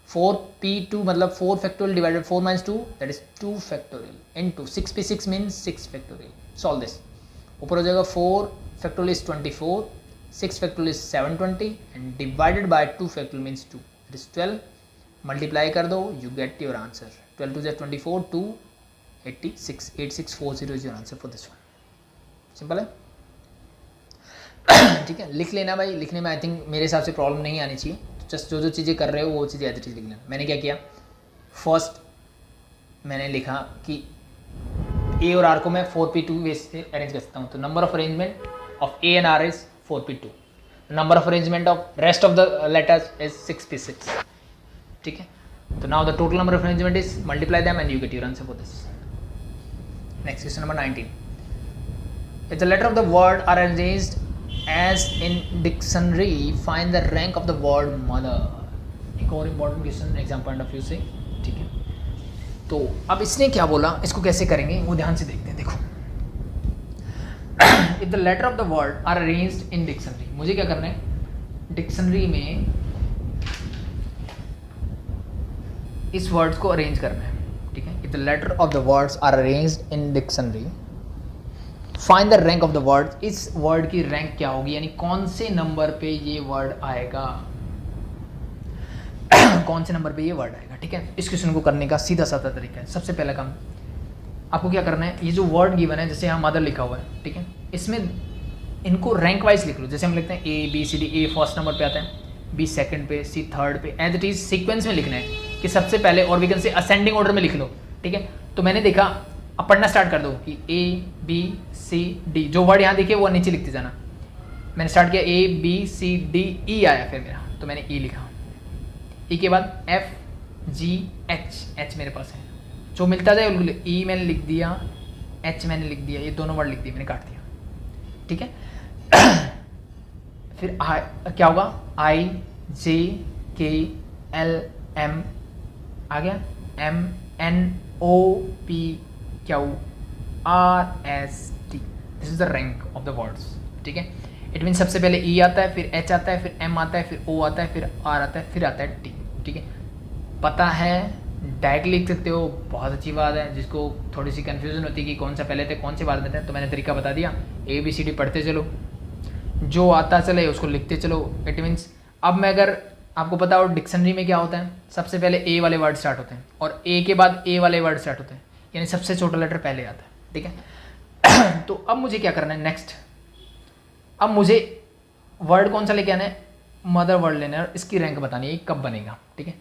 Speaker 1: 4p2 मतलब 4 factorial divided 4 - 2 that is 2 factorial into 6p6 means 6 factorial. Solve this. ऊपर हो जाएगा 4 factorial is 24, 6 factorial is 720 and divided by 2 factorial means 2 that is 12। Multiply कर दो, you get your answer. 12 2 24, 2 86, 8640 is your answer for this one. Simple है, ठीक है। लिख लेना भाई, लिखने में आई थिंक मेरे हिसाब से प्रॉब्लम नहीं आनी चाहिए। जस्ट जो जो चीज़ें कर रहे हो वो चीज़ें एज इट इज लिख लेना। मैंने क्या किया? फर्स्ट मैंने लिखा कि ए और आर को मैं 4p2 वे से अरेंज कर सकता हूँ। तो number of arrangement of A and R is 4p2, number of arrangement of rest of the letters is 6p6, ठीक है। तो now the total number of arrangement is multiply them and you get your answer for this. Next question number 19। If the letter of the word are arranged as in dictionary, find the rank of the word mother। एक और important question exam point of view से, ठीक है। तो अब इसने क्या बोला, इसको कैसे करेंगे वो ध्यान से देखते हैं। देखो, if the letter of the word are arranged in dictionary, मुझे क्या करना है? डिक्शनरी में इस वर्ड्स को अरेंज करना है, ठीक है। If the letter of the words are arranged in dictionary, find the rank of the word. इस वर्ड की रैंक क्या होगी, यानी कौन से नंबर पे ये वर्ड आएगा, कौन से नंबर पे ये वर्ड आएगा, ठीक है। इस क्वेश्चन को करने का सीधा साधा तरीका है। सबसे पहला काम आपको क्या करना है, ये जो वर्ड गिवन है, जैसे यहाँ मदर लिखा हुआ है, ठीक है, इसमें इनको रैंक वाइज लिख लो। जैसे हम लिखते हैं A B C D, A first number पे आता है, बी सेकंड पे, सी थर्ड पे, एज इट इज सीक्वेंस में लिखना है कि सबसे पहले, और we can say ascending order में लिख लो, ठीक है। तो मैंने देखा, अब पढ़ना स्टार्ट कर दो कि ए बी सी डी, जो वर्ड यहाँ दिखे वो नीचे लिखते जाना। मैंने स्टार्ट किया ए बी सी डी, ई आया फिर मेरा, तो मैंने ई लिखा। ई के बाद एफ जी एच, एच मेरे पास है, जो मिलता जाए उनको। ई मैंने लिख दिया, एच मैंने लिख दिया, ये दोनों वर्ड लिख दिए, मैंने काट दिया, ठीक है। फिर क्या होगा? आई जे के एल एम आ गया, M N O P Q R S T. This is the rank of the words, ठीक है। इट मीन सबसे पहले ई आता है, फिर एच आता है, फिर एम आता है, फिर ओ आता है, फिर आर आता है, फिर आता है टी, ठीक है। पता है, डायरेक्ट लिख सकते हो, बहुत अच्छी बात है। जिसको थोड़ी सी कन्फ्यूजन होती है कि कौन सा पहले थे कौन से बाद में थे, तो मैंने तरीका बता दिया। ए बी सी डी पढ़ते चलो, जो आता चले उसको लिखते चलो। इट मीन्स अब मैं अगर आपको पता हो डिक्शनरी में क्या होता है, सबसे पहले ए वाले वर्ड स्टार्ट होते हैं और ए के बाद ए वाले वर्ड स्टार्ट होते हैं, यानी सबसे छोटा लेटर पहले आता है, ठीक है। तो अब मुझे क्या करना है नेक्स्ट, अब मुझे वर्ड कौन सा लेके आना है, मदर वर्ड लेना है और इसकी रैंक बतानी है कब बनेगा, ठीक है।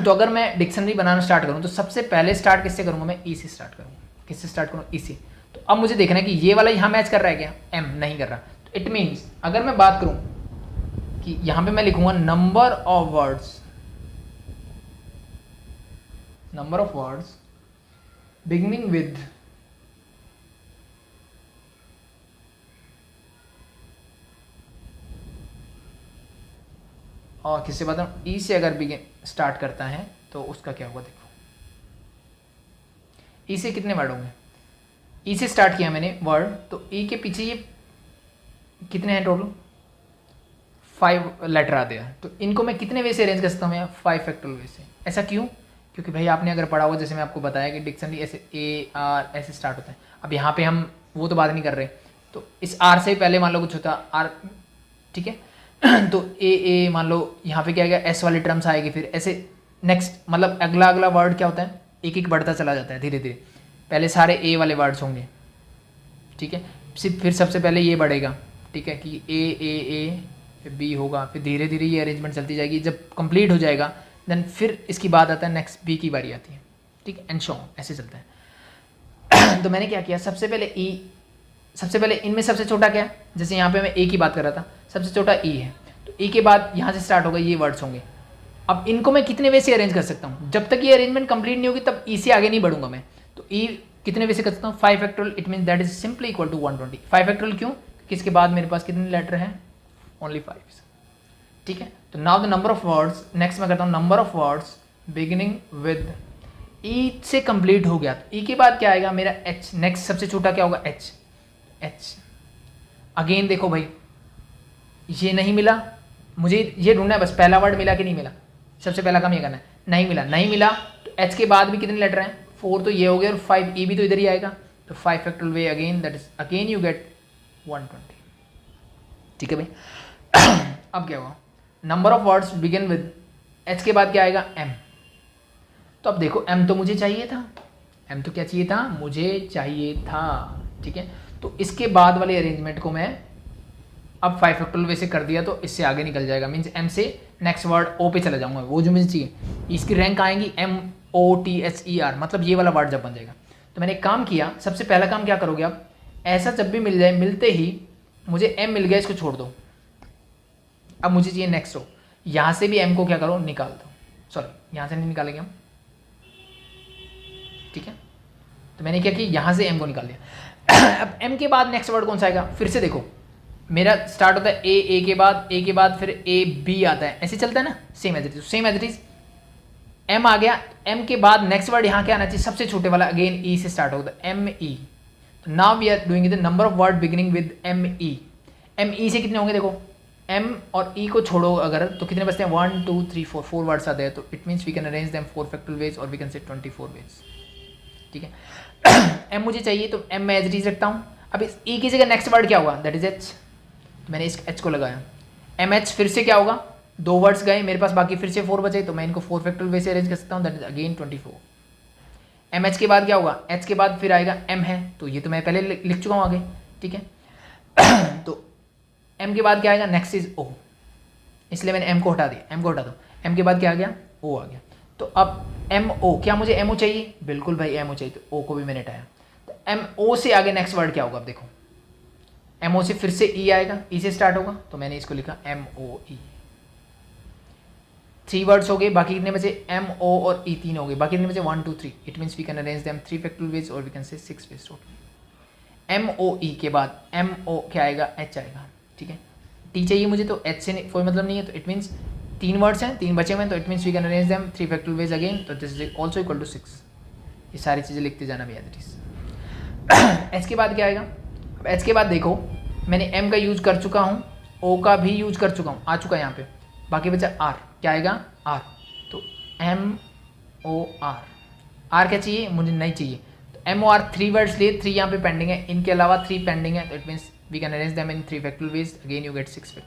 Speaker 1: तो अगर मैं डिक्शनरी बनाना स्टार्ट करूँ तो सबसे पहले स्टार्ट किससे करूँगा, मैं ई से स्टार्ट करूँगा। किससे स्टार्ट करूँ, ई से। तो अब मुझे देखना है कि ये वाला यहाँ मैच कर रहा है क्या, एम नहीं कर रहा। तो इट मीन्स अगर मैं बात करूँ कि यहाँ पे मैं लिखूंगा number of words beginning with और किससे बताऊँ, ई से अगर बिगिन स्टार्ट करता है तो उसका क्या होगा देखो। ई से कितने वर्ड होंगे, ई से स्टार्ट किया मैंने वर्ड, तो ई के पीछे ये कितने हैं टोटल, 5 लेटर आते हैं। तो इनको मैं कितने वे से अरेंज कर सकता हूँ, 5 फैक्टोरियल वे से। ऐसा क्यों, क्योंकि भाई आपने अगर पढ़ा हुआ, जैसे मैं आपको बताया कि डिक्शनरी ऐसे ए आर ऐसे स्टार्ट होता है। अब यहाँ पे हम वो तो बात नहीं कर रहे, तो इस आर से पहले मान लो कुछ होता आर, ठीक है। तो ए मान लो यहाँ पे क्या आएगा, एस वाली टर्म्स आएगी, फिर ऐसे नेक्स्ट, मतलब अगला वर्ड क्या होता है, एक एक बढ़ता चला जाता है धीरे धीरे। पहले सारे ए वाले वर्ड्स होंगे, ठीक है, फिर सबसे पहले ये बढ़ेगा, ठीक है, कि ए फिर बी होगा, फिर धीरे धीरे ये अरेंजमेंट चलती जाएगी। जब कंप्लीट हो जाएगा देन फिर इसकी बात आता है नेक्स्ट, बी की बारी आती है, ठीक है, एंड सो ऐसे चलता है। तो मैंने क्या किया, सबसे पहले इनमें सबसे छोटा क्या है, जैसे यहाँ पे मैं ए की बात कर रहा था, सबसे छोटा ई है, तो ई के बाद यहाँ से स्टार्ट होगा, ये वर्ड्स होंगे। अब इनको मैं कितने वे से अरेंज कर सकता हूँ, जब तक ये अरेंजमेंट कंप्लीट नहीं होगी तब ई से आगे नहीं बढ़ूंगा मैं। तो ई कितने वे से कर सकता हूँ, 5 factorial, it mean that is simply equal to 120। 5 factorial क्यों, क्योंकि इसके बाद मेरे पास कितने लेटर हैं, ओनली 5, ठीक है। तो now the number of words, next मैं करता हूँ number of words beginning with, E से कंप्लीट हो गया, तो ई के बाद क्या आएगा मेरा एच, नेक्स्ट सबसे छोटा क्या होगा, एच। अगेन देखो भाई, ये नहीं मिला मुझे, ये ढूंढना है बस पहला वर्ड मिला कि नहीं मिला, सबसे पहला काम ये करना है। नहीं मिला तो एच के बाद भी कितने लेटर हैं, 4, तो ये हो गया, और 5 ई भी तो इधर ही आएगा, तो 5 factorial way again, that is again you gate 120, ठीक है भाई। अब क्या हुआ, number of words begin with, H के बाद क्या आएगा, एम। तो अब देखो एम तो मुझे चाहिए था, एम तो क्या चाहिए था, मुझे चाहिए था, ठीक है। तो इसके बाद वाले अरेंजमेंट को मैं अब 5 फैक्टोरियल वे से कर दिया, तो इससे आगे निकल जाएगा, मीन्स एम से नेक्स्ट वर्ड ओ पे चला जाऊंगा, वो जो मुझे चाहिए। इसकी रैंक आएंगी MOTHER, मतलब ये वाला वर्ड जब बन जाएगा। तो मैंने एक काम किया, सबसे पहला काम क्या करोगे आप, ऐसा जब भी मिल जाए, मिलते ही मुझे एम मिल गया, इसको छोड़ दो। अब मुझे चाहिए नेक्स्ट हो, यहाँ से भी एम को क्या करो, निकाल दो, सॉरी यहाँ से नहीं निकालेंगे हम, ठीक है। तो मैंने क्या किया, यहाँ से एम को निकाल दिया। अब एम के बाद नेक्स्ट वर्ड कौन सा आएगा, फिर से देखो मेरा स्टार्ट होता है ए के बाद फिर ए बी आता है, ऐसे चलता है ना, same as it is. M आ गया, एम के बाद नेक्स्ट वर्ड यहाँ क्या आना चाहिए, सबसे छोटे वाला, अगेन ई से स्टार्ट होता है, ME। तो now we are doing the number of word beginning with ME से कितने होंगे, देखो M और E को छोड़ो अगर, तो कितने बचते हैं, 1 2 3 4 वर्ड्स आते हैं। तो it means we can arrange them 4 factorial ways और वी कैन से 24 वेज, ठीक है। M मुझे चाहिए तो M मैं एज इट इज रखता हूँ। अब इस E की जगह नेक्स्ट वर्ड क्या होगा, दैट इज H। तो मैंने इस H को लगाया, MH फिर से क्या होगा, 2 वर्ड्स गए मेरे पास, बाकी फिर से 4 बचे, तो मैं इनको 4 फैक्टोरियल वे से अरेंज कर सकता हूँ, दैट इज अगेन 24। MH के बाद क्या होगा, H के बाद फिर आएगा M है, तो ये तो मैं पहले लिख चुका हूँ आगे, ठीक है। तो M के बाद क्या आएगा, नेक्स्ट इज O, इसलिए मैंने M को हटा दिया, M को हटा दो। M के बाद क्या आ गया, O आ गया। तो अब MO, क्या मुझे MO चाहिए, बिल्कुल भाई MO चाहिए, तो O को भी मैंने हटाया। तो MO से आगे नेक्स्ट वर्ड क्या होगा, अब देखो MO से फिर से E आएगा, E से स्टार्ट होगा, तो मैंने इसको लिखा MOE। 3 वर्ड्स हो गए, बाकी कितने बचे, MO और E 3 हो गए, बाकी कितने बचे, 1 2 3। It means we can arrange them 3 factorial ways और we can say 6 veg total. MOE के बाद MO क्या आएगा, H आएगा, ठीक है। T चाहिए मुझे, तो H से कोई मतलब नहीं है, तो इट मीन्स 3 वर्ड्स हैं, 3 बचे हुए हैं, तो it means we can arrange them 3 factorial ways again, तो this is also equal to 6। ये सारी चीज़ें लिखते जाना भैया, दैट इज। H के बाद क्या आएगा, अब H के बाद देखो मैंने M का यूज कर चुका हूँ, O का भी यूज कर चुका हूँ, आ चुका है यहाँ पे, बाकी बचा R, क्या आएगा R, तो MOR। R क्या चाहिए, मुझे नहीं चाहिए, तो MOR 3 वर्ड्स लिए, 3 यहाँ पे पेंडिंग है, इनके अलावा 3 पेंडिंग है, तो it means we can arrange them in 3 factorial ways, again you get 6।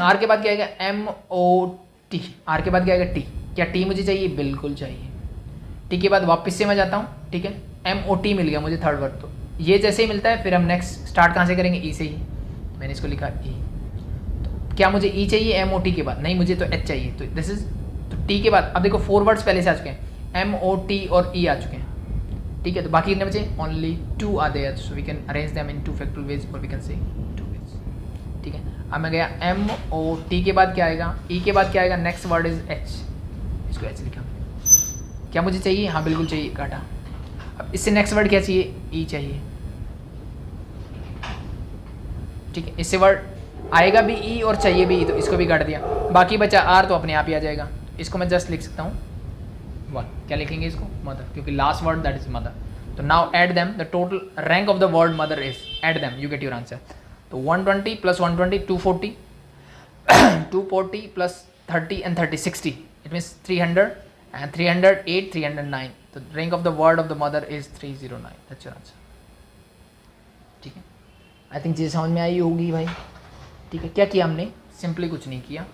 Speaker 1: R के बाद क्या आएगा, MOT। R के बाद क्या आएगा, T। क्या T मुझे चाहिए, बिल्कुल चाहिए। T के बाद वापस से मैं जाता हूँ, ठीक है, MOT मिल गया मुझे थर्ड वर्ड। तो ये जैसे ही मिलता है फिर हम नेक्स्ट स्टार्ट कहाँ से करेंगे, ई से ही। मैंने इसको लिखा ई। तो क्या मुझे ई चाहिए MOT के बाद? नहीं, मुझे तो H चाहिए। तो दिस इज, तो टी के बाद अब देखो 4 वर्ड्स पहले से आ चुके हैं, MOT और E आ चुके हैं। ठीक है, तो बाकी कितने बचे? Only 2 are there, so we can arrange them in 2 factorial ways और वी कैन से 2 वेज। ठीक है, अब मैं गया MOT के बाद क्या आएगा, E के बाद क्या आएगा, नेक्स्ट वर्ड इज H, इसको H लिखा। क्या मुझे चाहिए? हाँ बिल्कुल चाहिए, काटा। अब इससे नेक्स्ट वर्ड क्या चाहिए, E चाहिए। ठीक है, इससे वर्ड आएगा भी E और चाहिए भी E, तो इसको भी काट दिया। बाकी बचा R, तो अपने आप ही आ जाएगा। इसको मैं जस्ट लिख सकता हूँ 1, क्या लिखेंगे इसको, मदर, क्योंकि last word that is mother. तो now add them, the total rank of the word mother is, add them, you get your answer. तो 120 plus 120 240 240 plus 30 and 30 60, it means 300 and 308 309। तो rank of the word of the mother is 309, that's your answer. ठीक है, I think चीज़ समझ में आई होगी भाई। ठीक है, क्या किया हमने, सिंपली कुछ नहीं किया।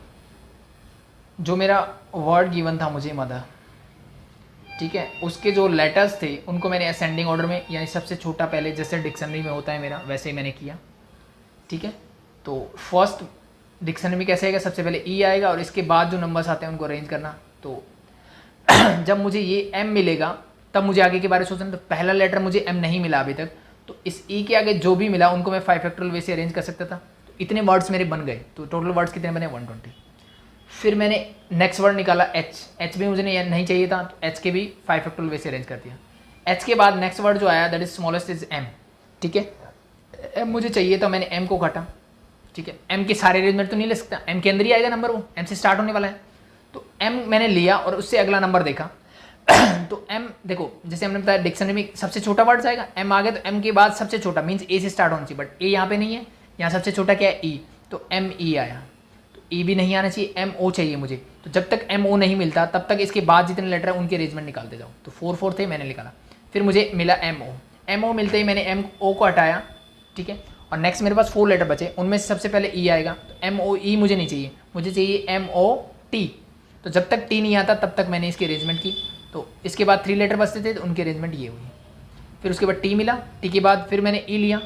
Speaker 1: जो मेरा वर्ड गिवन था मुझे मदर, ठीक है, उसके जो लेटर्स थे उनको मैंने असेंडिंग ऑर्डर में, यानी सबसे छोटा पहले, जैसे डिक्शनरी में होता है मेरा, वैसे ही मैंने किया। ठीक है, तो फर्स्ट डिक्शनरी में कैसे आएगा, सबसे पहले ई आएगा और इसके बाद जो नंबर्स आते हैं उनको अरेंज करना। तो जब मुझे ये एम मिलेगा तब मुझे आगे के बारे में सोचना। तो पहला लेटर मुझे एम नहीं मिला अभी तक, तो इस ई के आगे जो भी मिला उनको मैं 5 फैक्टोरियल वे से अरेंज कर सकता था। तो इतने वर्ड्स मेरे बन गए। तो टोटल वर्ड्स कितने बने, 120। फिर मैंने नेक्स्ट वर्ड निकाला एच भी मुझे नहीं चाहिए था, तो एच के भी 5 फैक्टोरियल वे से अरेंज कर दिया। एच के बाद नेक्स्ट वर्ड जो आया that is smallest is M. ठीक है, एम मुझे चाहिए तो मैंने एम को काटा। ठीक है, एम के सारे अरेंजमेंट तो नहीं ले सकता, एम के अंदर ही आएगा नंबर, वो एम से स्टार्ट होने वाला है। तो एम मैंने लिया और उससे अगला नंबर देखा। तो एम देखो, जैसे हमने बताया डिक्शनरी में सबसे छोटा वर्ड आएगा, एम आ गया तो एम के बाद सबसे छोटा मीन्स ए से स्टार्ट होना चाहिए, बट ए यहाँ पे नहीं है, यहाँ सबसे छोटा क्या है, ई। तो एम ई आया, तो ई भी नहीं आना चाहिए, एम ओ चाहिए मुझे। तो जब तक एम ओ नहीं मिलता तब तक इसके बाद जितने लेटर है उनके अरेंजमेंट निकालते जाओ। तो 4 4 थे, मैंने निकाला। फिर मुझे मिला एम ओ मिलते ही मैंने एम ओ को हटाया। ठीक है, और नेक्स्ट मेरे पास 4 लेटर बचे, उनमें से सबसे पहले ई आएगा। तो एम ओ ई मुझे नहीं चाहिए, मुझे चाहिए एम ओ टी। तो जब तक टी नहीं आता तब तक मैंने इसकी अरेंजमेंट की। तो इसके बाद 3 लेटर बचते थे, तो उनकी अरेंजमेंट ये हुई। फिर उसके बाद टी मिला, टी के बाद फिर मैंने ई लिया।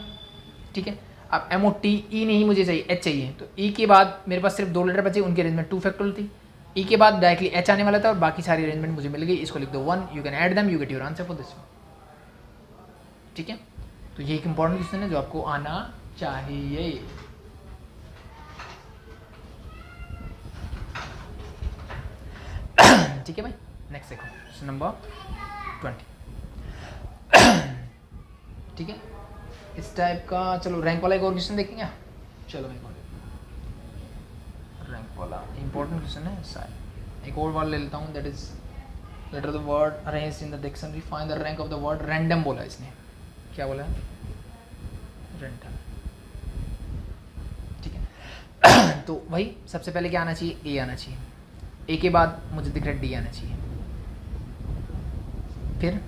Speaker 1: ठीक है, अब एम ओ टी ई नहीं मुझे चाहिए, एच चाहिए। तो ई के बाद मेरे पास सिर्फ 2 लेटर बचे, उनकी अरेंजमेंट 2 फैक्टोरियल थी। ई के बाद डायरेक्टली एच आने वाला था और बाकी सारी अरेंजमेंट मुझे मिल गई। इसको लिख दो 1, you can add them, you get your answer for this. ठीक है, तो ये एक इंपॉर्टेंट क्वेश्चन है जो आपको आना चाहिए। ठीक है भाई, नेक्स्ट देखो क्वेश्चन नंबर 20। ठीक है, इस टाइप का, चलो रैंक वाला एक और क्वेश्चन देखेंगे। चलो एक और रैंक वाला इंपॉर्टेंट क्वेश्चन है शायद, एक और वाला ले लेता हूँ। That is letter of the word arranged in the dictionary, find the rank of the word random. बोला इसने, क्या बोला है, रैंडम। ठीक है, तो भाई सबसे पहले क्या आना चाहिए, ए आना चाहिए। ए के बाद मुझे दिख रहा है डी आना चाहिए, फिर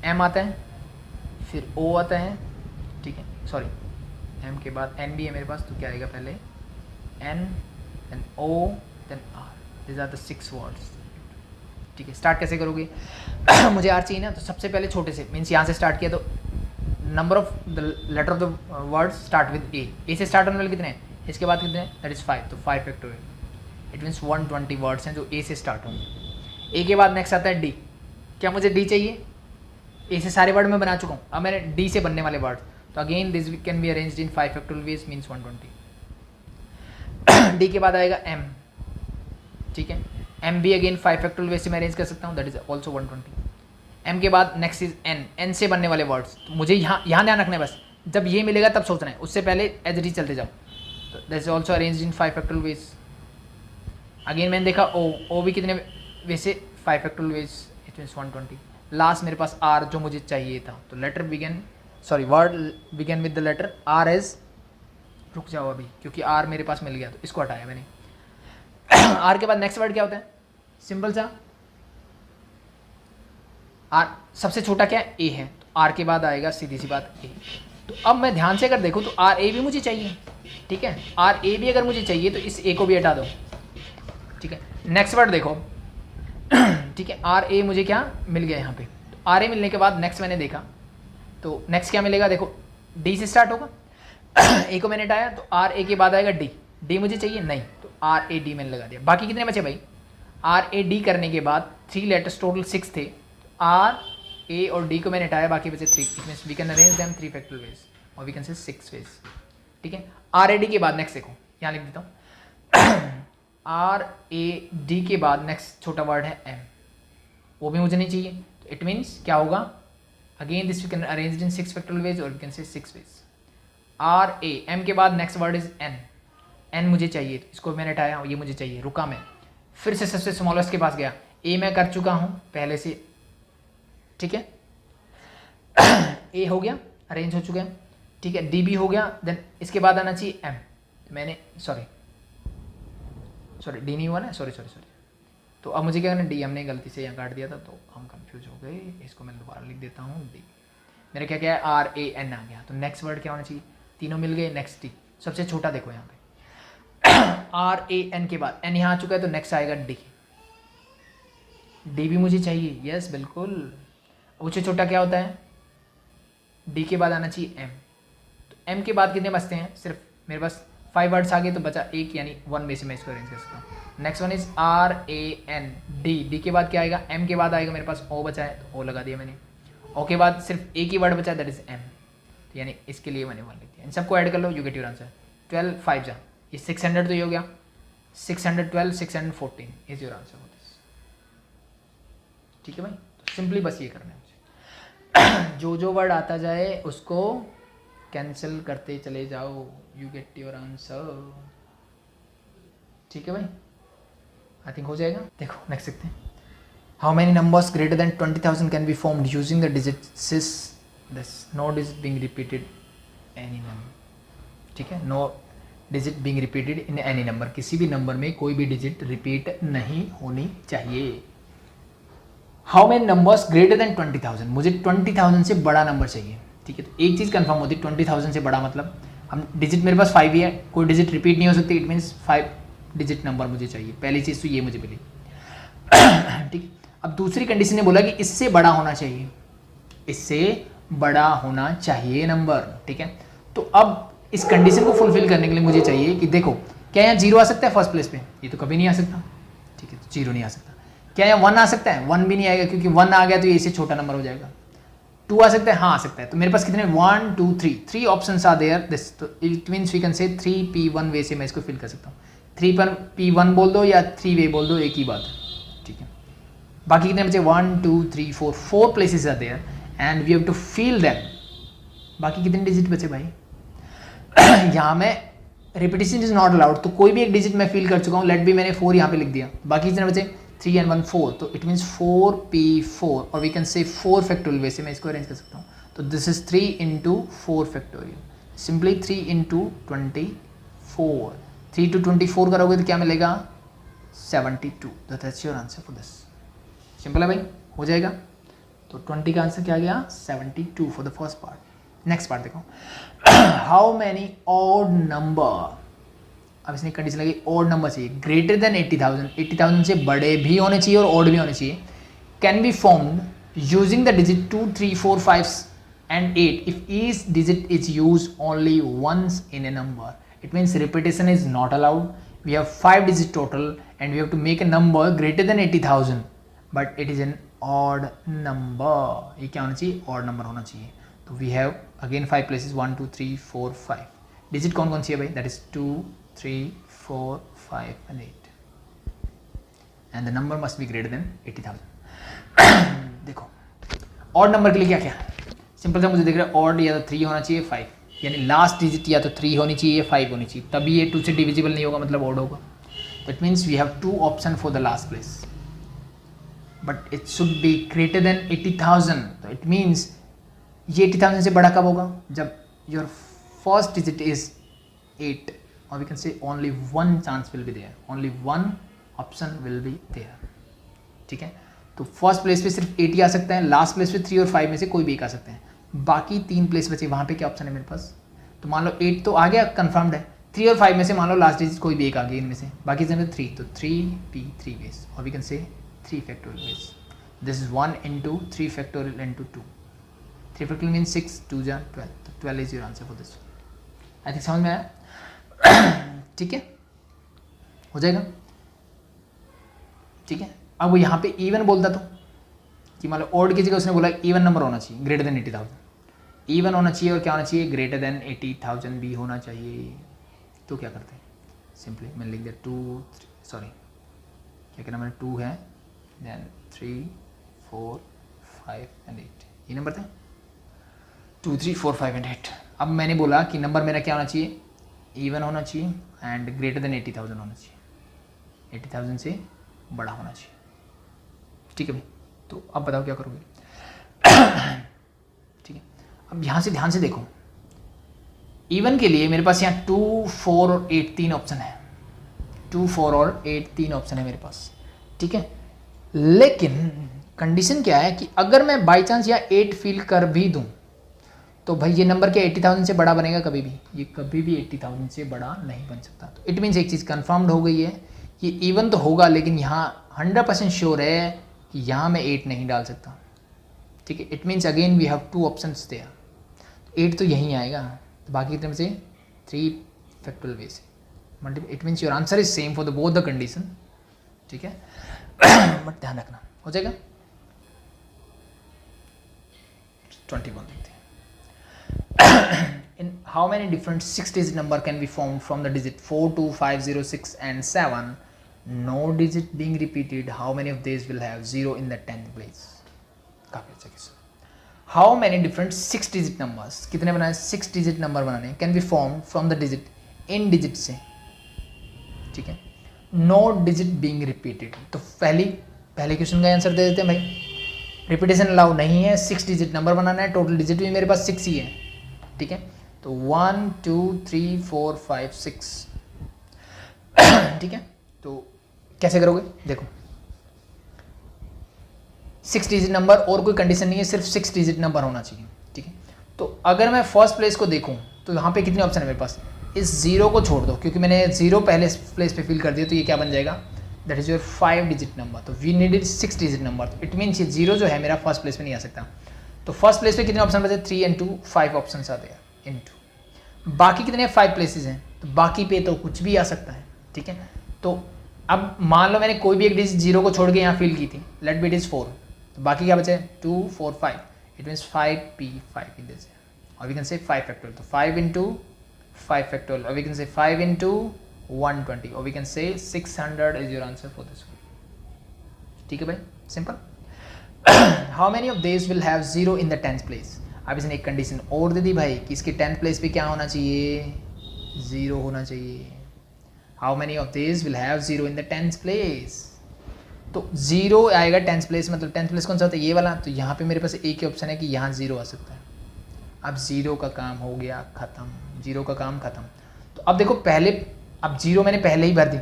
Speaker 1: एम आता है, फिर ओ आता है। ठीक है, सॉरी, एम के बाद एन भी है मेरे पास, तो क्या आएगा पहले N, then O, then R. This are the 6 words. ठीक है, स्टार्ट कैसे करोगे? मुझे आर चाहिए ना, तो सबसे पहले छोटे से, मीन्स यहाँ से स्टार्ट किया, तो number of the letter of the words start with A से स्टार्ट होने वाले कितने हैं, इसके बाद कितने हैं, दैट इज 5। तो 5 फैक्टोरियल, इट मीन्स 120 वर्ड्स हैं जो ए से स्टार्ट होंगे। ए के बाद नेक्स्ट आता है डी। क्या मुझे डी चाहिए? ए से सारे वर्ड मैं बना चुका हूँ, अब मैंने डी से बनने वाले वर्ड। तो again this can be arranged in 5 factorial veg, means 120। D के बाद आएगा एम। ठीक है, एम भी अगेन 5 फैक्टोरियल वेज से मैं अरेंज कर सकता हूँ, दैट इज ऑल्सो 120। एम के बाद नेक्स्ट इज एन, एन से बनने वाले वर्ड्स। तो मुझे यहाँ ध्यान रखना है बस, जब ये मिलेगा तब सोचना है, उससे पहले एज इट इज चलते जाओ। तो that is also arranged in 5 factorial ways. Again मैंने देखा ओ भी कितने वैसे 5 factorial ways, it means 120। Last मेरे पास आर जो मुझे चाहिए था, तो letter begin, sorry word begin with the letter R as, रुक जाओ अभी क्योंकि आर मेरे पास मिल गया, तो इसको हटाया मैंने। आर के बाद नेक्स्ट वर्ड क्या होता है, सिंपल सा, आर सबसे छोटा क्या है, ए है, तो आर के बाद आएगा सीधी सी बात ए। तो अब मैं ध्यान से अगर देखूँ तो आर ए भी मुझे चाहिए। ठीक है, आर ए भी अगर मुझे चाहिए तो इस ए को भी हटा दो। ठीक है, नेक्स्ट वर्ड देखो। ठीक है, आर ए मुझे क्या मिल गया यहाँ पे, तो आर ए मिलने के बाद नेक्स्ट मैंने देखा तो नेक्स्ट क्या मिलेगा, देखो डी से स्टार्ट होगा ए को मैंने हटाया तो आर ए के बाद आएगा डी, डी मुझे चाहिए नहीं तो आर ए डी मैंने लगा दिया। बाकी कितने बचे भाई, आर ए डी करने के बाद 3 लेटर्स टोटल 6 थे, आर ए और डी को मैंने हटाया, बाकी बचे 3। It means we can arrange them 3 factorial ways और वी कैन से 6 वेज। ठीक है, आर ए डी के बाद नेक्स्ट देखो यहाँ लिख देता हूँ आर ए डी के बाद नेक्स्ट छोटा वर्ड है एम, वो भी मुझे नहीं चाहिए। तो इट मीन्स क्या होगा, again this we can arrange in 6 factorial ways और we can say 6 ways. R A M के बाद next word is N, N मुझे चाहिए, इसको मैंने हटाया, ये मुझे चाहिए, रुका मैं, फिर से सबसे स्मॉलेस्ट के पास गया, ए मैं कर चुका हूँ पहले से। ठीक है, ए हो गया, अरेंज हो चुके हैं। ठीक है, डी भी हो गया, देन इसके बाद आना चाहिए एम, मैंने सॉरी डी नहीं हुआ ना, सॉरी। तो अब मुझे क्या करना, डी हमने गलती से यहाँ काट दिया था तो हम कंफ्यूज हो गए, इसको मैं दोबारा लिख देता हूँ डी। मेरे क्या है, आर ए एन आ गया, तो नेक्स्ट वर्ड क्या होना चाहिए, तीनों मिल गए, नेक्स्ट डी सबसे छोटा देखो यहाँ पे आर ए एन के बाद एन यहाँ आ चुका है तो नेक्स्ट आएगा डी, डी भी मुझे चाहिए, यस बिल्कुल। उससे छोटा क्या होता है, डी के बाद आना चाहिए एम, तो एम के बाद कितने बचते हैं, सिर्फ मेरे पास 5 वर्ड्स आ गए तो बचा एक, यानी 1 में से मैं इसको अरेंज कर सकता हूँ। Next one is R A N D, D के बाद क्या आएगा, एम के बाद आएगा मेरे पास ओ बचा है तो ओ लगा दिया मैंने, ओ के बाद सिर्फ एक ही वर्ड बचा है दैट इज एम, तो यानी इसके लिए मैंने 1 लिख दिया। इन सबको ऐड कर लो, यू गेट योर आंसर 12 5 जा, ये 600 तो ये हो गया, 612 614 is your answer for this. ठीक है भाई, तो सिंपली बस ये करना है मुझे जो वर्ड आता जाए उसको कैंसिल करते चले जाओ, यू गेट योर आंसर। ठीक है भाई, आई थिंक हो जाएगा। देखो नेक्स्ट देखते हैं, how many numbers greater than 20,000 can be formed using the digits this no digit being repeated any number. ठीक है, no digit being repeated in any number, किसी भी नंबर में कोई भी डिजिट रिपीट नहीं होनी चाहिए। How many numbers greater than 20,000, मुझे 20,000 से बड़ा नंबर चाहिए। ठीक है, तो एक चीज़ कंफर्म होती है, 20,000 से बड़ा मतलब हम डिजिट मेरे पास 5 ही है, कोई डिजिट रिपीट नहीं हो सकती, इट मीन्स 5 डिजिट नंबर मुझे चाहिए। पहली चीज़ तो ये मुझे मिली। ठीक, अब दूसरी कंडीशन ने बोला कि इससे बड़ा होना चाहिए, इससे बड़ा होना चाहिए नंबर। ठीक है, तो अब इस कंडीशन को फुलफिल करने के लिए मुझे चाहिए कि देखो क्या यहाँ 0 आ सकता है फर्स्ट प्लेस पे, ये तो कभी नहीं आ सकता। ठीक है, तो 0 नहीं आ सकता। क्या यहाँ 1 आ सकता है, 1 भी नहीं आएगा क्योंकि 1 आ गया तो ये इससे छोटा नंबर हो जाएगा। 2 आ सकता है, हाँ आ सकता है। तो मेरे पास कितने 1 2 3 ऑप्शंस आर देयर दिस, तो it means we can say 3p1 वे से मैं इसको फिल कर सकता हूँ। 3 पर p1 बोल दो या 3 वे बोल दो, एक ही बात है। ठीक है, बाकी कितने बचे 1 2 3 4 places are there and we have to fill them. बाकी कितने डिजिट बचे भाई यहाँ में रिपीटिशन इज नॉट अलाउड, तो कोई भी एक डिजिट मैं फिल कर चुका हूँ, लेट भी मैंने 4 यहाँ पे लिख दिया। बाकी कितने बचे 3 and 1 4, तो इट मीन्स 4p4 और वी कैन से 4 फैक्टोरियल वैसे मैं इसको अरेंज कर सकता हूँ। तो this is 3 into 4 factorial, simply 3 into 24, 3 to 24 करोगे तो क्या मिलेगा 72। That's your answer for this. Simple है भाई, हो जाएगा। तो 20 का आंसर क्या गया 72 for the first part. Next part देखो, हाउ मैनी ऑड नंबर, अब इसने कंडीशन लगी ऑड नंबर चाहिए ग्रेटर देन 80,000, 80,000 से बड़े भी होने चाहिए और ऑड भी होने चाहिए, can be formed using the digit 2 3 4 5 and 8 if each digit is used only once in a number. It means repetition is not allowed. We have 5 digit total and we have to make a number greater than 80,000 but it is an odd number. ये क्या होना चाहिए, odd number होना चाहिए। तो we have again 5 places 1 2 3 4 5 digit कौन कौन सी है भाई, that is 2 3 4 5 and 8 and the number must be greater than 80,000. देखो odd नंबर के लिए क्या क्या सिंपल सा मुझे देख रहा है, odd या तो 3 होना चाहिए 5, यानी लास्ट डिजिट या तो 3 होनी चाहिए या 5 होनी चाहिए, तभी ये 2 से डिविजिबल नहीं होगा, मतलब odd होगा। That means we have 2 option for the last place, but it should be greater than 80,000. तो it means ये 80,000 से बड़ा कब होगा, जब your first digit is 8 or we can say only one chance will be there, only one option will be there. ठीक है, तो फर्स्ट प्लेस पे सिर्फ 8 ही आ सकता है, लास्ट प्लेस पे 3 और 5 में से कोई भी एक आ सकते हैं, बाकी 3 प्लेस बचे, वहाँ पे क्या ऑप्शन है मेरे पास। तो मान लो 8 तो आ गया कंफर्म्ड है, 3 और 5 में से मान लो लास्ट डिजिट कोई भी एक आ गई इनमें से, बाकी से 3, तो 3p 3 वेज और we can say 3 factorial ways. This is 1 into 3 factorial into 2. 3 factorial mean 6, 2 जा 12. तो 12 is your answer for this. I think समझ में आया. ठीक है, हो जाएगा. ठीक है, अब वो यहाँ पे इवन बोलता तो कि मतलब ऑड की जगह उसने बोला इवन नंबर होना चाहिए ग्रेटर देन 80,000. इवन होना चाहिए और क्या होना चाहिए, ग्रेटर देन 80,000 भी होना चाहिए. तो क्या करते हैं, सिंपली मैंने लिख दिया 2, सॉरी क्या कहना मैंने 2 है, देन 3, 4, 5 एंड 8. ये नंबर थे 2, 3, 4, 5 एंड 8. अब मैंने बोला कि नंबर मेरा क्या होना चाहिए, इवन होना चाहिए एंड ग्रेटर देन 80,000 होना चाहिए. 80,000 से बड़ा होना चाहिए. ठीक है भाई, तो अब बताओ क्या करोगे. ठीक है, अब यहाँ से ध्यान से देखो. इवन के लिए मेरे पास यहाँ 2, 4 और 8 तीन ऑप्शन है. 2, 4 और 8 तीन ऑप्शन है मेरे पास. ठीक है, लेकिन कंडीशन क्या है कि अगर मैं बाई चांस यहाँ 8 फिल कर भी दूँ तो भाई ये नंबर क्या 80,000 से बड़ा बनेगा कभी भी, ये कभी भी 80,000 से बड़ा नहीं बन सकता. तो इट मीन्स एक चीज़ कन्फर्म्ड हो गई है कि इवन तो होगा, लेकिन यहाँ 100% श्योर है कि यहाँ मैं 8 नहीं डाल सकता. ठीक है, it means again we have 2 options there. 8 तो यहीं आएगा, तो बाकी कितने में से 3 फैक्टोरियल वे से multiple. It means your answer is same for the both the condition. ठीक है, बट ध्यान रखना हो जाएगा. 21 देखते हैं. In how many different 6-digit number can be formed from the digit 4, 2, 5, 0, 6 and 7? No digit being repeated. How many of these will have 0 in the 10th place? काफी अच्छा question. How many different 6-digit numbers, कितने बनाए 6-digit number बनाने can be formed from the digit in digit से. ठीक है, no digit being repeated. तो पहले क्वेश्चन का आंसर दे देते हैं भाई. रिपीटेशन अलाउ नहीं है, 6-digit नंबर बनाना है. टोटल डिजिट भी मेरे पास 6 ही है. ठीक है, तो 1, 2, 3, 4, 5, 6. ठीक है, तो कैसे करोगे देखो. 6-digit नंबर और कोई कंडीशन नहीं है, सिर्फ 6-digit नंबर होना चाहिए. ठीक है, तो अगर मैं फर्स्ट प्लेस को देखूं तो यहाँ पे कितने ऑप्शन है मेरे पास. इस 0 को छोड़ दो क्योंकि मैंने 0 पहले प्लेस पे फिल कर दिया, तो ये क्या बन जाएगा, that is your 5-digit number. तो वी नीडेड 6-digit नंबर. तो इट मीन्स ये 0 जो है मेरा फर्स्ट प्लेस पे नहीं आ सकता. तो फर्स्ट प्लेस पे कितने ऑप्शन बचे, 3 and 2, 5 ऑप्शन आते हैं इनटू. बाकी कितने 5 प्लेसेस हैं, तो बाकी पे तो कुछ भी आ सकता है. ठीक है, तो अब मान लो मैंने कोई भी एक डिजिट 0 को छोड़ के यहाँ फिल की थी, लेट बी इट इज 4. तो बाकी क्या बचे 2, 4, 5. It means 5p5 in this. और वी कैन से 5 फैक्टोरियल. तो 5 इंटू 5 फैक्टोरियल, और वी कैन से 5 इंटू 120, और we can say 600 is your answer for this. ठीक है भाई, simple. How many of this will have 0 in the 10th place. अब इसने एक कंडीशन और दे दी भाई कि इसके 10th प्लेस पे क्या होना चाहिए, 0 होना चाहिए. How many of this will have 0 in the 10th place. तो 0 आएगा 10th प्लेस, मतलब 10th प्लेस कौन सा होता है, ये वाला. तो यहाँ पे मेरे पास एक ही ऑप्शन है कि यहाँ 0 आ सकता है. अब 0 का काम हो गया खत्म, 0 का काम खत्म. तो अब देखो पहले, अब 0 मैंने पहले ही भर दी.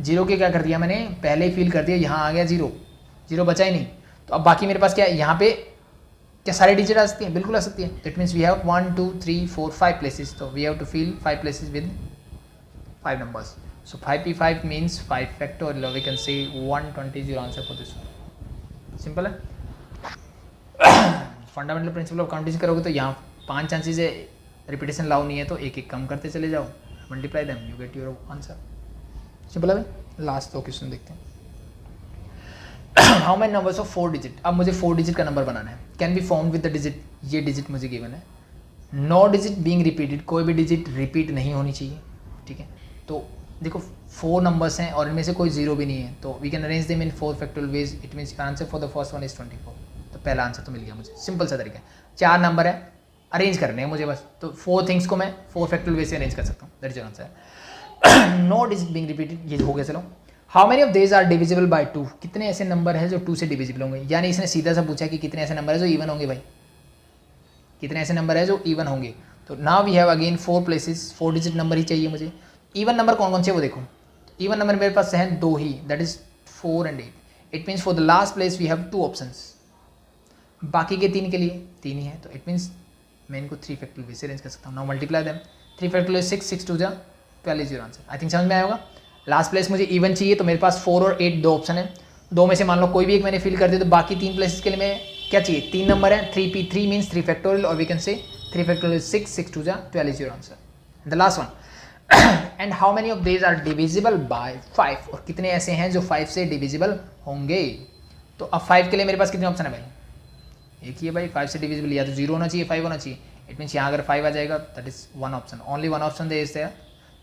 Speaker 1: 0 के क्या कर दिया मैंने, पहले ही फिल कर दिया, यहाँ आ गया 0, 0 बचा ही नहीं. तो अब बाकी मेरे पास क्या है, यहाँ पे क्या सारे डिजिट आ सकती हैं, बिल्कुल आ सकती है. तो it means we have 1, 2, 3, 4, 5 places. तो we have to fill 5 places with 5 numbers. So 5p5 means 5 factorial. We can say 120 is your answer for this. Simple है. फंडामेंटल प्रिंसिपल ऑफ काउंटिंग करोगे तो यहाँ 5 चांसेस है, रिपीटेशन लाउ नहीं है, तो एक एक कम करते चले जाओ, multiply them, you get your answer. Simple है. लास्ट 2 क्वेश्चन देखते हैं. How many numbers of 4 digit. अब मुझे 4 डिजिट का नंबर बनाना है. Can be found with the digit, ये डिजिट मुझे गिवन है. नो डिजिट बीइंग रिपीटेड, कोई भी डिजिट रिपीट नहीं होनी चाहिए. ठीक है, तो देखो 4 नंबर्स हैं और इनमें से कोई 0 भी नहीं है, तो we can arrange them in 4 factorial ways. It means answer for the first one is 24. तो पहला आंसर तो मिल गया मुझे. सिंपल सा तरीका है. 4 नंबर है, अरेंज करने हैं मुझे बस. तो 4 थिंग्स को मैं 4 फैक्टोरियल वेज से अरेंज कर सकता हूँ. That is your answer. No digit being repeated, ये हो गया. चलो, how many of these are divisible by 2. कितने ऐसे नंबर है जो 2 से डिविजिबल होंगे. यानी इसने सीधा सा पूछा कि कितने ऐसे नंबर है जो इवन होंगे भाई, कितने ऐसे नंबर है जो इवन होंगे. तो now we have again 4 places, 4 digit number ही चाहिए मुझे. इवन नंबर कौन कौन से वो देखो. इवन नंबर मेरे पास है 2 ही, that is 4 and 8. It means for the last place we have 2 options. बाकी के 3 के लिए 3 ही है, तो इट मीन्स मैं इनको 3 फैक्टोरियल से अरेंज कर सकता हूँ. Now multiply them. 3 फैक्टोरियल 6, 6 2 जा 12 is your answer. I think समझ में आया होगा. लास्ट प्लेस मुझे इवन चाहिए, तो मेरे पास 4 और 8 2 ऑप्शन है. दो में से मान लो कोई भी एक मैंने फिल कर दिया, तो बाकी 3 प्लेसेस के लिए मैं क्या चाहिए, 3 नंबर है, 3p3 मीन्स 3 फैक्टोरियल, और we can say 3 factorial is 6, 6 2 12 is your answer. The last one, and how many of these are divisible by 5, और कितने ऐसे हैं जो 5 से डिविजिबल होंगे। तो अब 5 के लिए मेरे पास कितने ऑप्शन है भाई, एक ही है भाई, 5 से डिविजिबल या तो 0 होना चाहिए 5 होना चाहिए। इट मीन्स यहाँ अगर 5 आ जाएगा that is one option, only one option they is there,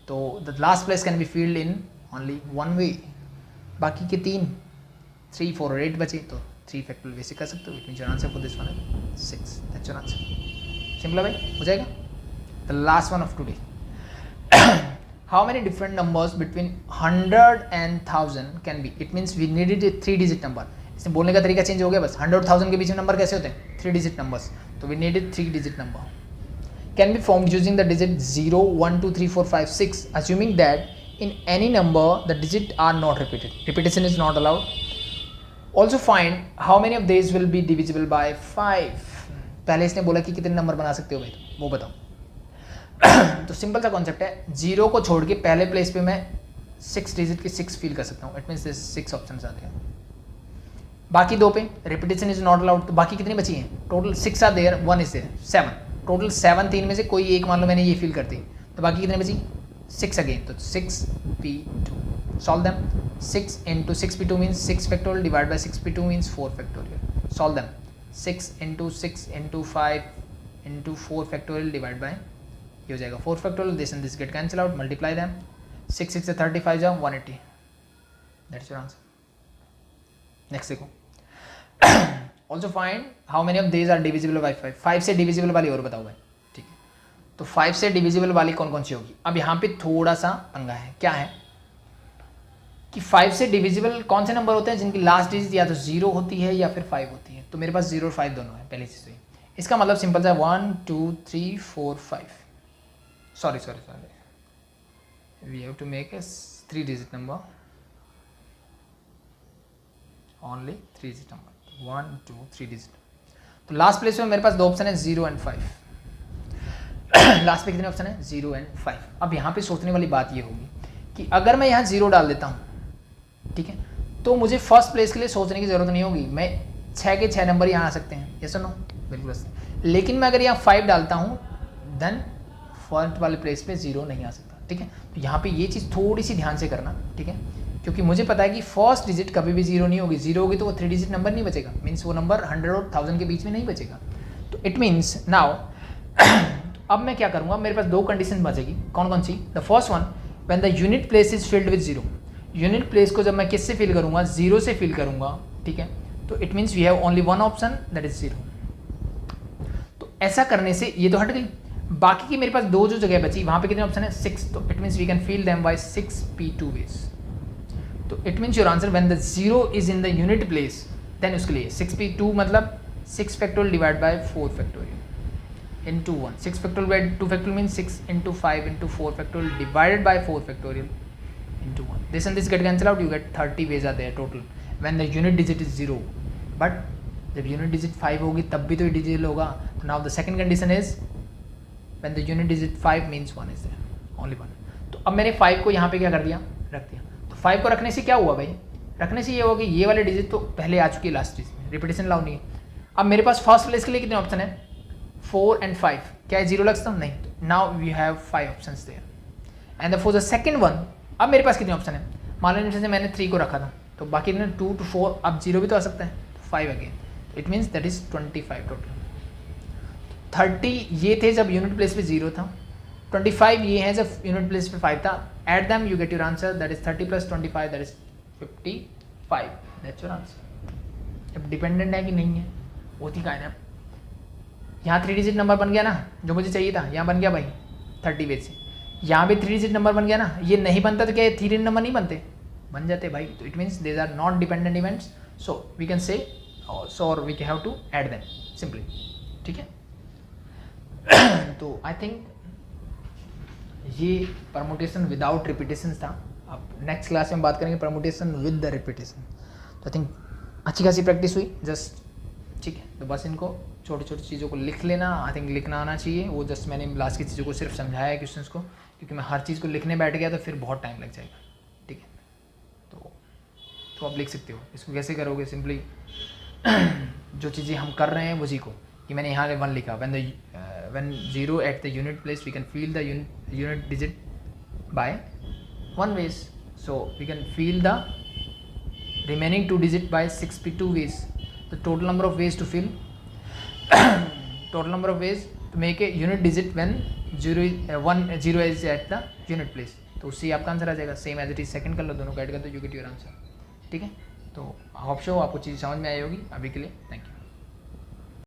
Speaker 1: तो the last place can be filled in only one way. बाकी के 3 4 और 8 बचे, तो 3 फैक्टोरियल वैसे कर सकते हो। It means your answer for this one है 6, दैट्स योर आंसर। सिंपल है भाई, हो जाएगा। The last one of today, how many different numbers between 100 and 1000 can be, it means we needed a 3 digit number. इसमें बोलने का तरीका change हो गया बस, 100 और 1000 के बीच में नंबर कैसे होते हैं, 3 डिजिट नंबर्स, तो we needed 3 digit number can be formed using the digit 0 1 2 3 4 5 6 assuming that in any number the digit are not repeated, repetition is not allowed. Also find how many of these will be divisible by 5। पहले इसने बोला कि कितने number बना सकते हो भाई, वो बताओ। तो सिंपल सा कॉन्सेप्ट है, 0 को छोड़ के पहले प्लेस पे मैं 6 डिजिट की 6 फील कर सकता हूँ, इट मीन्स 6 ऑप्शन आते हैं। बाकी 2 पे रिपीटेशन इज नॉट अलाउड, तो बाकी कितनी बची हैं, total 6 are there, 1 is there, 7, total 7, 3 में से कोई एक मान लो मैंने ये फील कर दी, तो बाकी कितने बची, 6 अगेन, तो 6p2, solve them. 6 into 6p2 means 6 factorial divided by 6p2 means 4 factorial, solve them। 6 into 6 into 5 into 4 factorial divided by, ये हो जाएगा 4 factorial, this and this get cancel out, multiply them, 6 6 से 35 जाओ 180, that's your answer। नेक्स्ट देखो, also find how many of these are divisible by 5, 5 से divisible वाली और बताओ भाई, ठीक है। तो 5 से डिविजिबल वाली कौन कौन सी होगी। अब यहाँ पे थोड़ा सा पंगा है, क्या है कि 5 से डिविजिबल कौन से नंबर होते हैं जिनकी लास्ट डिजिट या तो 0 होती है या फिर 5 होती है। तो मेरे पास 0 और 5 दोनों है, पहली चीज़। इसका मतलब सिंपल सा 1 2 3 4 5, sorry we have to make a 3 digit number, only 3 digit number, 1 2 3 digit. तो लास्ट प्लेस में मेरे पास 2 ऑप्शन है 0 एंड 5। लास्ट पे कितने ऑप्शन है, 0 एंड 5। अब यहाँ पे सोचने वाली बात ये होगी कि अगर मैं यहाँ 0 डाल देता हूँ, ठीक है, तो मुझे फर्स्ट प्लेस के लिए सोचने की जरूरत नहीं होगी, मैं 6 के 6 नंबर यहाँ आ सकते हैं, यस और नो, बिल्कुल। लेकिन मैं अगर यहाँ 5 डालता हूँ देन फर्स्ट वाले प्लेस पे 0 नहीं आ सकता, ठीक है। तो यहाँ पे ये चीज़ थोड़ी सी ध्यान से करना, ठीक है, क्योंकि मुझे पता है कि फर्स्ट डिजिट कभी भी 0 नहीं होगी, 0 होगी तो वो 3 डिजिट नंबर नहीं बचेगा, मीन्स वो नंबर 100 और 1000 के बीच में नहीं बचेगा। तो इट मीन्स नाउ अब मैं क्या करूँगा, मेरे पास 2 कंडीशन बचेगी, कौन कौन सी। The first one, when the unit place is filled with 0, unit place को जब मैं किससे फिल करूँगा, 0 से फिल करूँगा, ठीक है। तो it means we have only one option that is 0। तो ऐसा करने से ये तो हट गई, बाकी की मेरे पास 2 जो जगह बची वहाँ पे कितने ऑप्शन है, 6। तो it means we can fill them by 6p2 ways. तो it means your answer when the 0 is in the unit place then उसके लिए 6p2 मतलब 6 factorial divide by 4 factorial into 1, 6 factorial by 2 factorial means 6 into 5 into 4 factorial divided by 4 factorial into 1. This and this get cancelled out, you get 30 ways are there total when the unit digit is 0. But जब unit digit 5 होगी तब भी तो digital होगा। तो now the second condition is when the unit digit 5 means 1 is there, only 1. तो अब मैंने 5 को यहाँ पे क्या कर दिया, रख दिया। तो 5 को रखने से क्या हुआ भाई, रखने से ये होगा कि ये वाले डिजिट तो पहले आ चुकी है लास्ट डिजिट में, रिपीटेशन अलाउ नहीं है। अब मेरे पास फर्स्ट प्लेस के लिए कितने ऑप्शन है, 4 and 5, क्या है 0 लग सकता हूँ, नहीं। Now we have 5 options there and for the second one अब मेरे पास कितने ऑप्शन है, मान लो जैसे मैंने 3 को रखा था तो बाकी 2 to 4, अब 0 भी तो आ सकता है, 5 again, it means that is 25 total. 30 ये थे जब यूनिट प्लेस पे 0 था, 25 ये है जब यूनिट प्लेस पे 5 था। Add them you get your answer that is 30 + 25 that is 55, that's your answer. अब डिपेंडेंट है कि नहीं है होती का है, यहाँ 3 डिजिट नंबर बन गया ना जो मुझे चाहिए था, यहाँ बन गया भाई 30 वेज से, यहाँ भी 3 डिजिट नंबर बन गया ना। ये नहीं बनता तो क्या ये 3 डिजिट नंबर नहीं बनते, बन जाते भाई। तो it means these are not dependent events, so we can say और we have to add them simply, ठीक है। तो आई थिंक ये परमुटेशन विदाउट रिपीटेशन था। अब नेक्स्ट क्लास में बात करेंगे परमुटेशन विद द रिपीटेशन। तो आई थिंक अच्छी खासी प्रैक्टिस हुई जस्ट, ठीक है। तो बस इनको छोटी छोटी चीज़ों को लिख लेना, आई थिंक लिखना आना चाहिए। वो जस्ट मैंने लास्ट की चीज़ों को सिर्फ समझाया है क्वेश्चंस को, क्योंकि मैं हर चीज़ को लिखने बैठ गया तो फिर बहुत टाइम लग जाएगा, ठीक है। तो तो आप लिख सकते हो। इसको कैसे करोगे, सिंपली जो चीज़ें हम कर रहे हैं उसी को, कि मैंने यहाँ 1 लिखा, when 0 at the unit place we can fill the unit digit by 1 ways, so we can fill the remaining 2 digit by 62 ways. The total number of ways to fill total number of ways to make a unit digit when 0 is at the unit place. तो उससे आपका answer आ जाएगा। Same as it is second कर लो, दोनों को add कर दो, यू गेट योर आंसर। ठीक है, तो होप शो आपको चीज़ समझ में आई होगी। अभी के लिए थैंक यू।